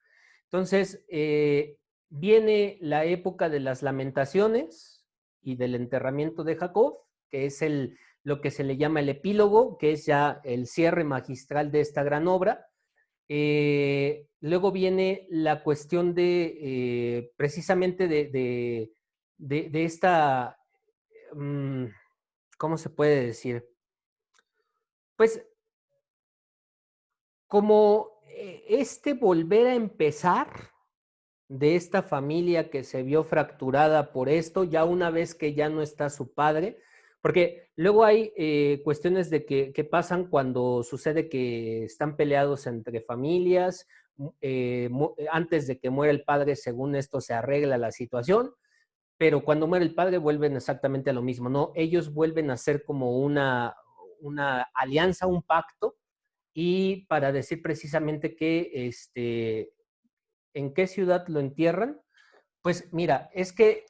Entonces, viene la época de las lamentaciones y del enterramiento de Jacob, que es lo que se le llama el epílogo, que es ya el cierre magistral de esta gran obra. Luego viene la cuestión de, precisamente de esta, ¿cómo se puede decir? Pues, como volver a empezar de esta familia que se vio fracturada por esto, ya una vez que ya no está su padre, porque luego hay cuestiones de que pasan cuando sucede que están peleados entre familias, antes de que muera el padre, según esto se arregla la situación, pero cuando muere el padre vuelven exactamente a lo mismo, ¿no? Ellos vuelven a ser como una alianza, un pacto, y para decir precisamente que ¿en qué ciudad lo entierran? Pues mira, es que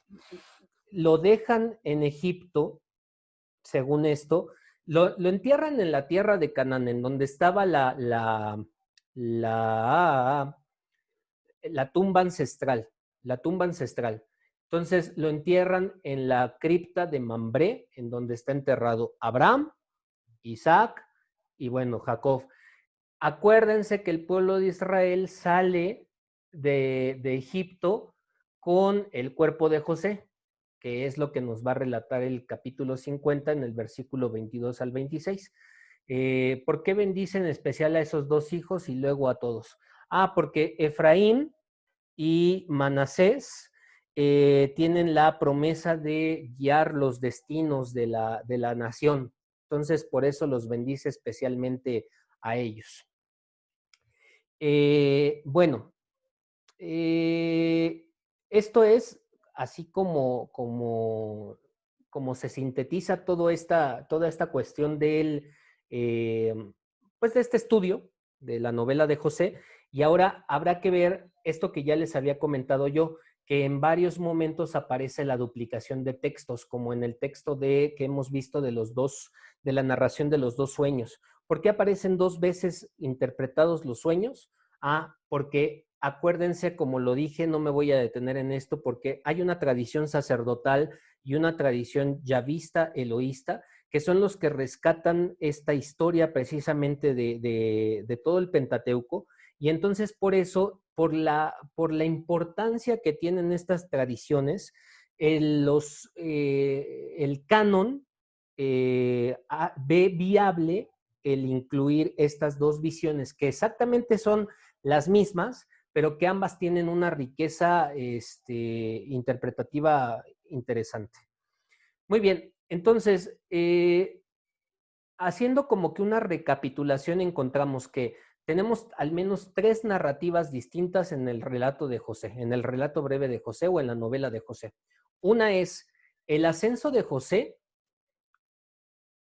lo dejan en Egipto, según esto, lo entierran en la tierra de Canaán, en donde estaba la tumba ancestral, Entonces lo entierran en la cripta de Mambré, en donde está enterrado Abraham, Isaac y bueno, Jacob. Acuérdense que el pueblo de Israel sale de Egipto con el cuerpo de José, que es lo que nos va a relatar el capítulo 50 en el versículo 22 al 26. ¿Por qué bendicen en especial a esos dos hijos y luego a todos? Porque Efraín y Manasés tienen la promesa de guiar los destinos de la nación. Entonces, por eso los bendice especialmente a ellos. Bueno, esto es así como se sintetiza toda esta cuestión del, pues de este estudio de la novela de José. Y ahora habrá que ver esto que ya les había comentado yo, que en varios momentos aparece la duplicación de textos, como en el texto que hemos visto de la narración de los dos sueños. ¿Por qué aparecen dos veces interpretados los sueños? Porque acuérdense, como lo dije, no me voy a detener en esto, porque hay una tradición sacerdotal y una tradición yavista, eloísta, que son los que rescatan esta historia precisamente de todo el Pentateuco. Y entonces por eso, por la importancia que tienen estas tradiciones, el canon ve viable el incluir estas dos visiones, que exactamente son las mismas, pero que ambas tienen una riqueza interpretativa interesante. Muy bien, entonces, haciendo como que una recapitulación, encontramos que tenemos al menos 3 narrativas distintas en el relato de José, en el relato breve de José o en la novela de José. Una es el ascenso de José,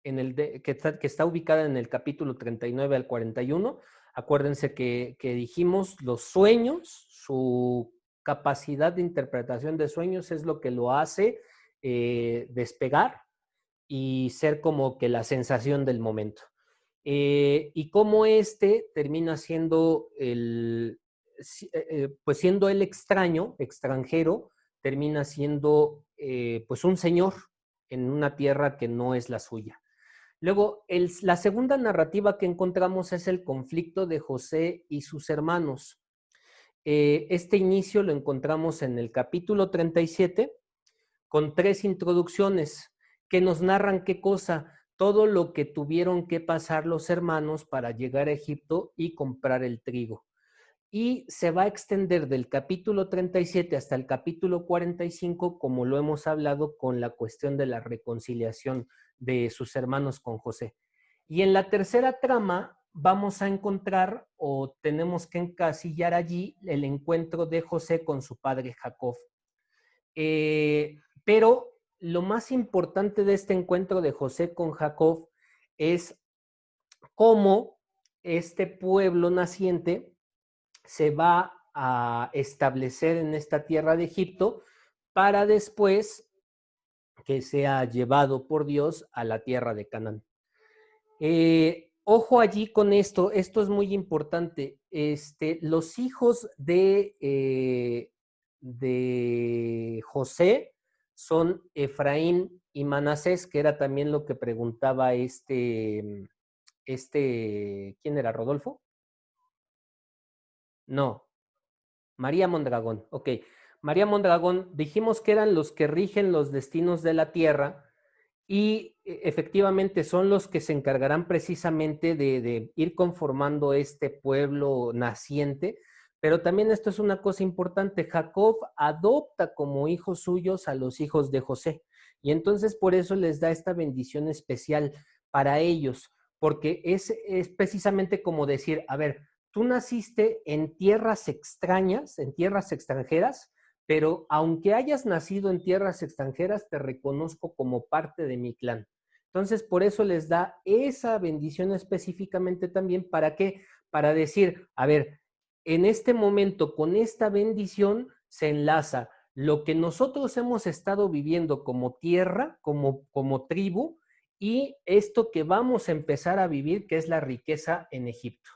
que está ubicada en el capítulo 39 al 41. Acuérdense que dijimos los sueños, su capacidad de interpretación de sueños es lo que lo hace despegar y ser como que la sensación del momento. Y cómo termina siendo pues siendo el extranjero, termina siendo pues un señor en una tierra que no es la suya. Luego, la segunda narrativa que encontramos es el conflicto de José y sus hermanos. Este inicio lo encontramos en el capítulo 37 con 3 introducciones que nos narran qué cosa, todo lo que tuvieron que pasar los hermanos para llegar a Egipto y comprar el trigo. Y se va a extender del capítulo 37 hasta el capítulo 45, como lo hemos hablado, con la cuestión de la reconciliación de sus hermanos con José. Y en la tercera trama vamos a encontrar, o tenemos que encasillar allí, el encuentro de José con su padre Jacob. Pero lo más importante de este encuentro de José con Jacob es cómo este pueblo naciente se va a establecer en esta tierra de Egipto para después que sea llevado por Dios a la tierra de Canaán. Ojo allí con esto es muy importante. Los hijos de José son Efraín y Manasés, que era también lo que preguntaba ¿quién era? ¿Rodolfo? No, María Mondragón. Ok, María Mondragón, dijimos que eran los que rigen los destinos de la tierra y efectivamente son los que se encargarán precisamente de ir conformando este pueblo naciente. Pero también esto es una cosa importante, Jacob adopta como hijos suyos a los hijos de José y entonces por eso les da esta bendición especial para ellos, porque es precisamente como decir, a ver, tú naciste en tierras extrañas, en tierras extranjeras, pero aunque hayas nacido en tierras extranjeras, te reconozco como parte de mi clan. Entonces, por eso les da esa bendición específicamente también, ¿para qué? Para decir, a ver, en este momento, con esta bendición, se enlaza lo que nosotros hemos estado viviendo como tierra, como tribu, y esto que vamos a empezar a vivir, que es la riqueza en Egipto.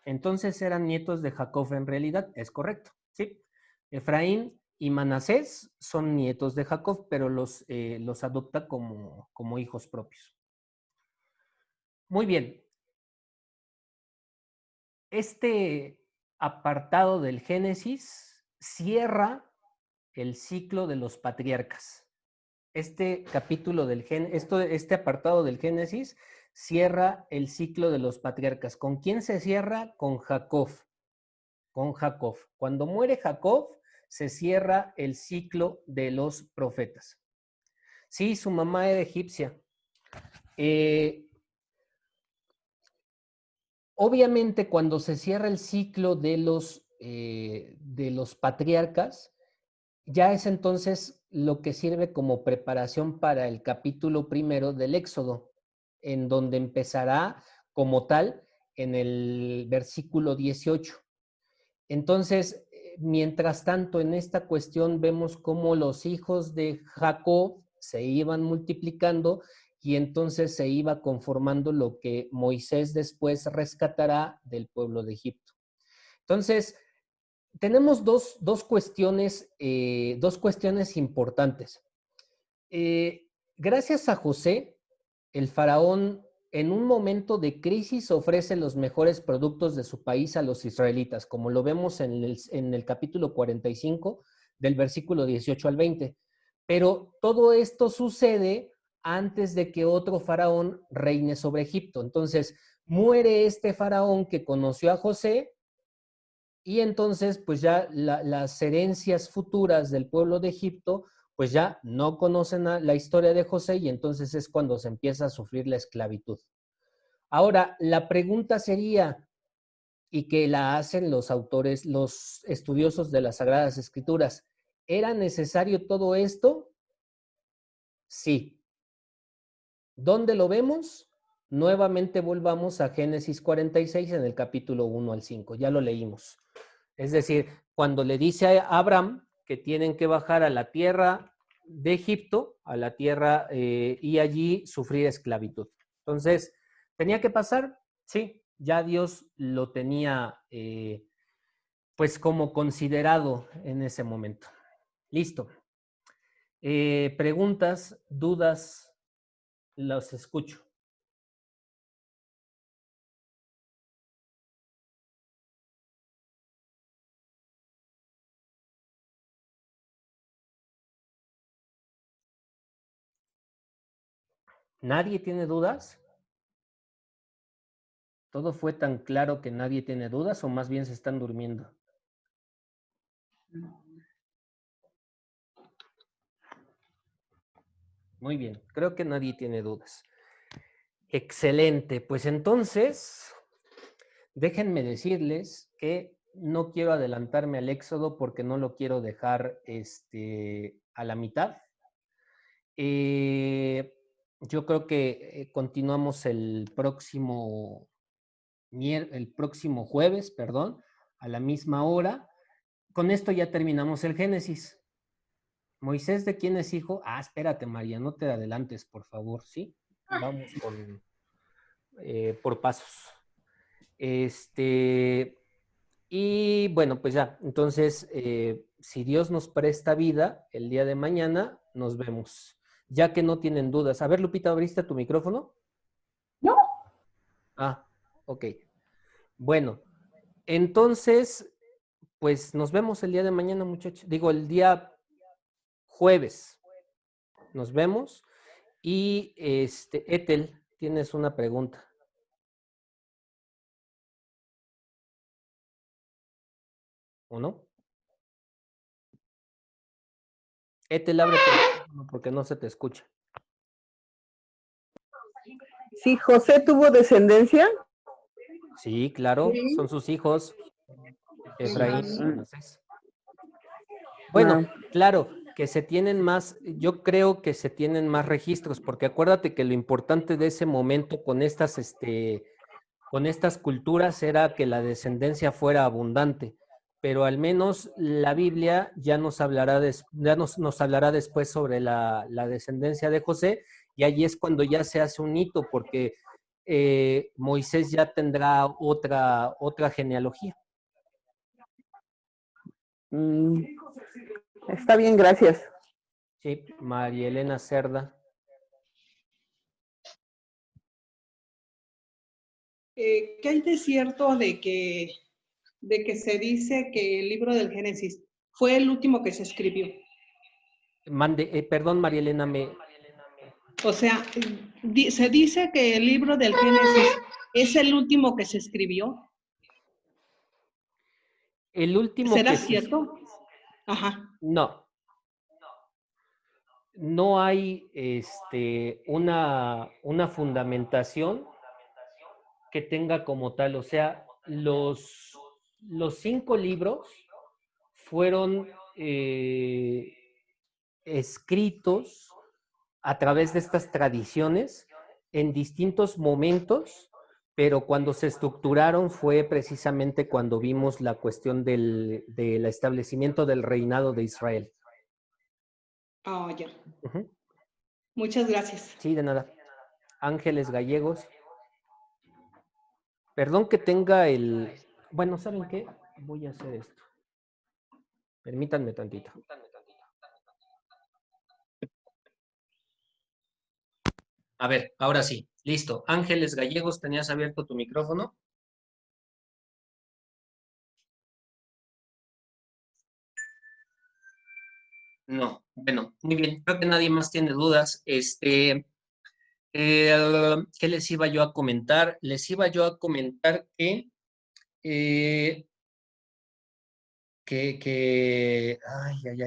Entonces eran nietos de Jacob en realidad, es correcto, ¿sí? Efraín y Manasés son nietos de Jacob, pero los adopta como hijos propios. Muy bien. Este apartado del Génesis cierra el ciclo de los patriarcas. Este apartado del Génesis cierra el ciclo de los patriarcas. ¿Con quién se cierra? Con Jacob. Con Jacob. Cuando muere Jacob, se cierra el ciclo de los profetas. Sí, su mamá era egipcia. Obviamente, cuando se cierra el ciclo de los patriarcas, ya es entonces lo que sirve como preparación para el capítulo 1 del Éxodo, en donde empezará como tal en el versículo 18. Entonces, mientras tanto, en esta cuestión vemos cómo los hijos de Jacob se iban multiplicando y entonces se iba conformando lo que Moisés después rescatará del pueblo de Egipto. Entonces, tenemos dos cuestiones importantes. Gracias a José, el faraón en un momento de crisis ofrece los mejores productos de su país a los israelitas, como lo vemos en el capítulo 45 del versículo 18 al 20. Pero todo esto sucede antes de que otro faraón reine sobre Egipto. Entonces, muere este faraón que conoció a José y entonces, pues ya las herencias futuras del pueblo de Egipto, pues ya no conocen la historia de José y entonces es cuando se empieza a sufrir la esclavitud. Ahora, la pregunta sería, y que la hacen los autores, los estudiosos de las Sagradas Escrituras, ¿era necesario todo esto? Sí. ¿Dónde lo vemos? Nuevamente volvamos a Génesis 46 en el capítulo 1 al 5, ya lo leímos. Es decir, cuando le dice a Abraham que tienen que bajar a la tierra de Egipto, a la tierra y allí sufrir esclavitud. Entonces, ¿tenía que pasar? Sí, ya Dios lo tenía pues como considerado en ese momento. Listo. Preguntas, dudas, los escucho. ¿Nadie tiene dudas? ¿Todo fue tan claro que nadie tiene dudas o más bien se están durmiendo? Muy bien, creo que nadie tiene dudas. Excelente, pues entonces, déjenme decirles que no quiero adelantarme al Éxodo porque no lo quiero dejar a la mitad. Yo creo que continuamos el próximo jueves, perdón, a la misma hora. Con esto ya terminamos el Génesis. Moisés, ¿de quién es hijo? Ah, espérate, María, no te adelantes, por favor, ¿sí? Vamos por pasos. Y bueno, pues ya, entonces si Dios nos presta vida, el día de mañana nos vemos. Ya que no tienen dudas. A ver, Lupita, ¿abriste tu micrófono? No. Ah, ok. Bueno, entonces, pues nos vemos el día de mañana, muchachos. Digo, el día jueves. Nos vemos. Y Ethel, tienes una pregunta. ¿O no? Ethel, abre tu micrófono porque no se te escucha. Sí, José tuvo descendencia. Sí, claro, son sus hijos. Efraín y Manasés. Bueno, claro, que se tienen más, yo creo que se tienen más registros, porque acuérdate que lo importante de ese momento con estas culturas era que la descendencia fuera abundante, pero al menos la Biblia ya nos hablará, nos hablará después sobre la descendencia de José, y allí es cuando ya se hace un hito, porque Moisés ya tendrá otra genealogía. Está bien, gracias. Sí, María Elena Cerda. ¿Qué hay de cierto de que se dice que el libro del Génesis fue el último que se escribió? Perdón, María Elena, O sea, se dice que el libro del Génesis es el último que se escribió. El último ¿Será que cierto? Ajá. No. No hay una fundamentación que tenga como tal. O sea, los 5 libros fueron escritos a través de estas tradiciones en distintos momentos, pero cuando se estructuraron fue precisamente cuando vimos la cuestión del establecimiento del reinado de Israel. Ah, ya. Muchas gracias. Sí, de nada. Ángeles Gallegos. Perdón que tenga Bueno, ¿saben qué? Voy a hacer esto. Permítanme tantito. A ver, ahora sí. Listo. Ángeles Gallegos, ¿tenías abierto tu micrófono? No. Bueno, muy bien. Creo que nadie más tiene dudas. ¿Qué les iba yo a comentar? Les iba yo a comentar que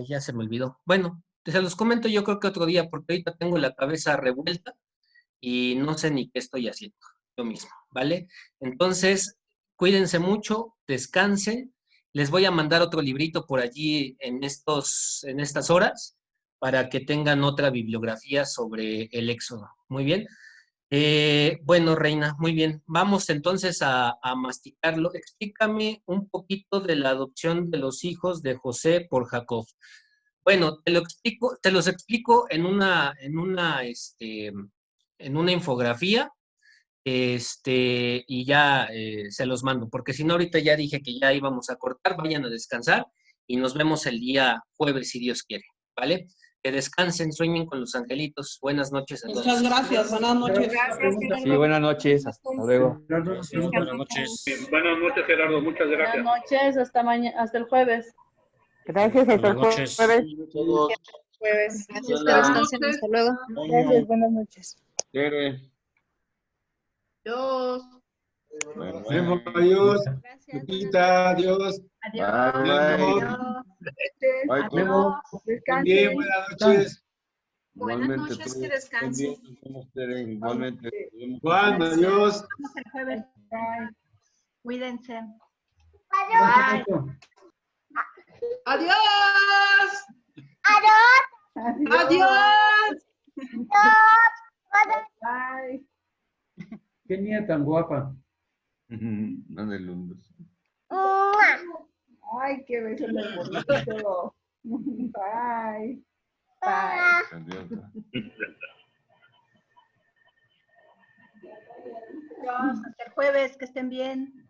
ya se me olvidó. Bueno, se los comento yo creo que otro día, porque ahorita tengo la cabeza revuelta y no sé ni qué estoy haciendo yo mismo, ¿vale? Entonces, cuídense mucho, descansen. Les voy a mandar otro librito por allí en estas horas para que tengan otra bibliografía sobre el Éxodo. Muy bien. Bueno, Reina, muy bien. Vamos entonces a masticarlo. Explícame un poquito de la adopción de los hijos de José por Jacob. Bueno, te los explico en una infografía, y ya se los mando, porque si no ahorita ya dije que ya íbamos a cortar, vayan a descansar y nos vemos el día jueves si Dios quiere, ¿vale? Que descansen, sueñen con los angelitos. Buenas noches a todos. Muchas gracias, buenas noches. Sí, buenas noches, hasta luego. Gracias, buenas noches. Buenas noches, Gerardo, muchas gracias. Buenas noches, hasta mañana, hasta el jueves. Gracias, hasta el Buenas noches. jueves. Jueves. Gracias, que descansen. Hasta luego. Gracias, buenas noches. Dios. Adiós. Gracias. Lupita, adiós. Adiós. Adiós. Bien, buenas noches. Buenas noches, que descansen. Igualmente. Juan, adiós. Vamos el jueves. Cuídense. Adiós. Adiós. Bye. ¿Qué niña tan guapa? No de Londres. Ay, qué beso tan bonito. Bye. Bye. Adiós. Hasta el jueves. Que estén bien.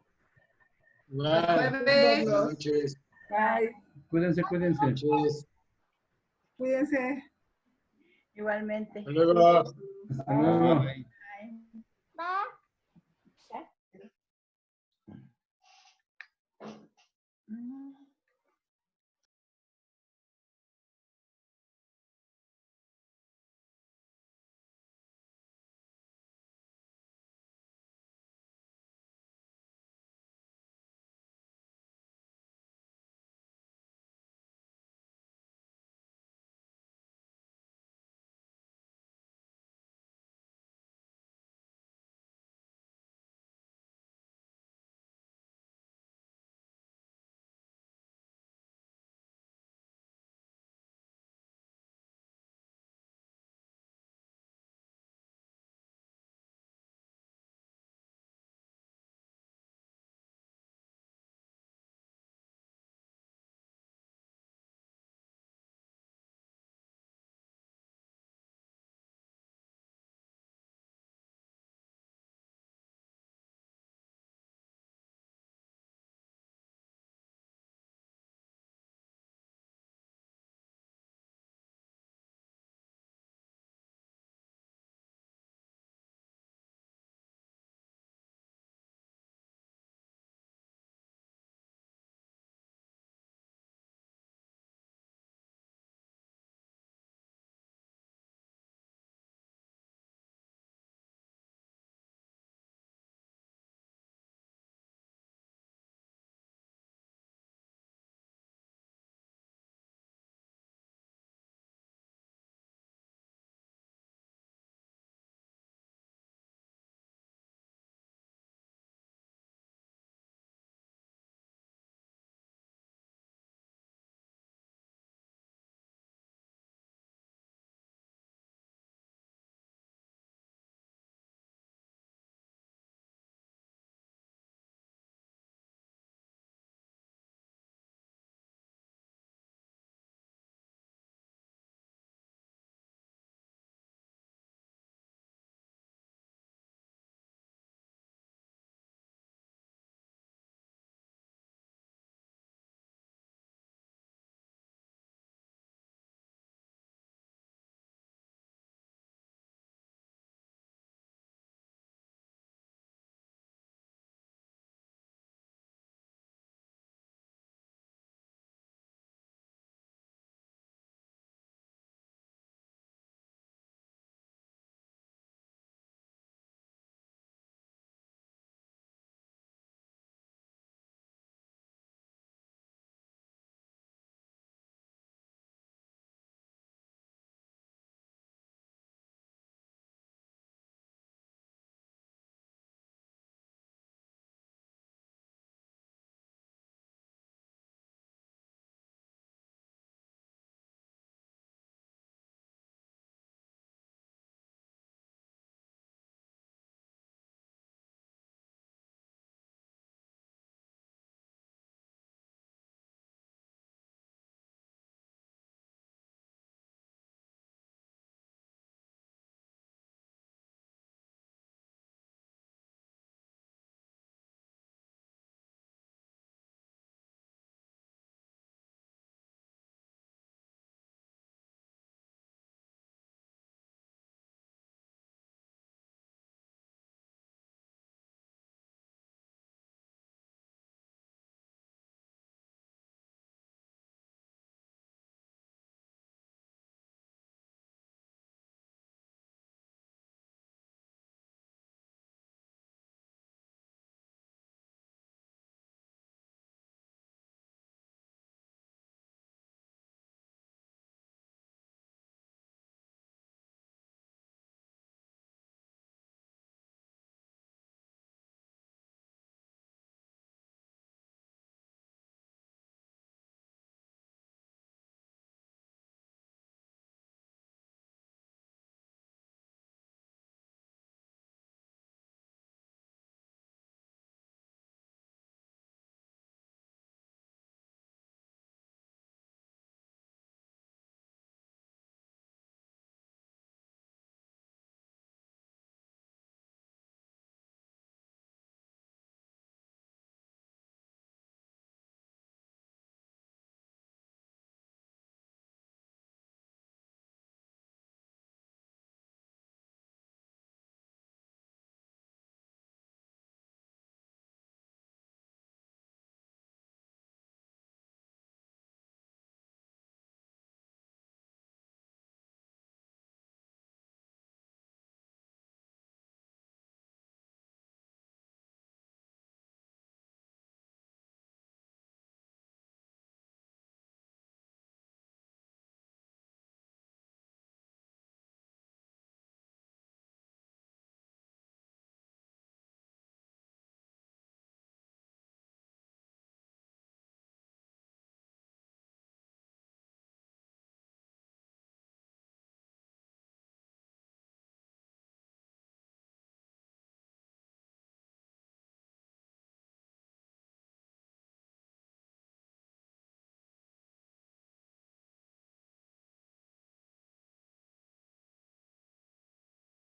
Buenas noches. Bye. Cuídense. Cuídense. Igualmente. Hasta luego. Hasta luego. Bye. Mm.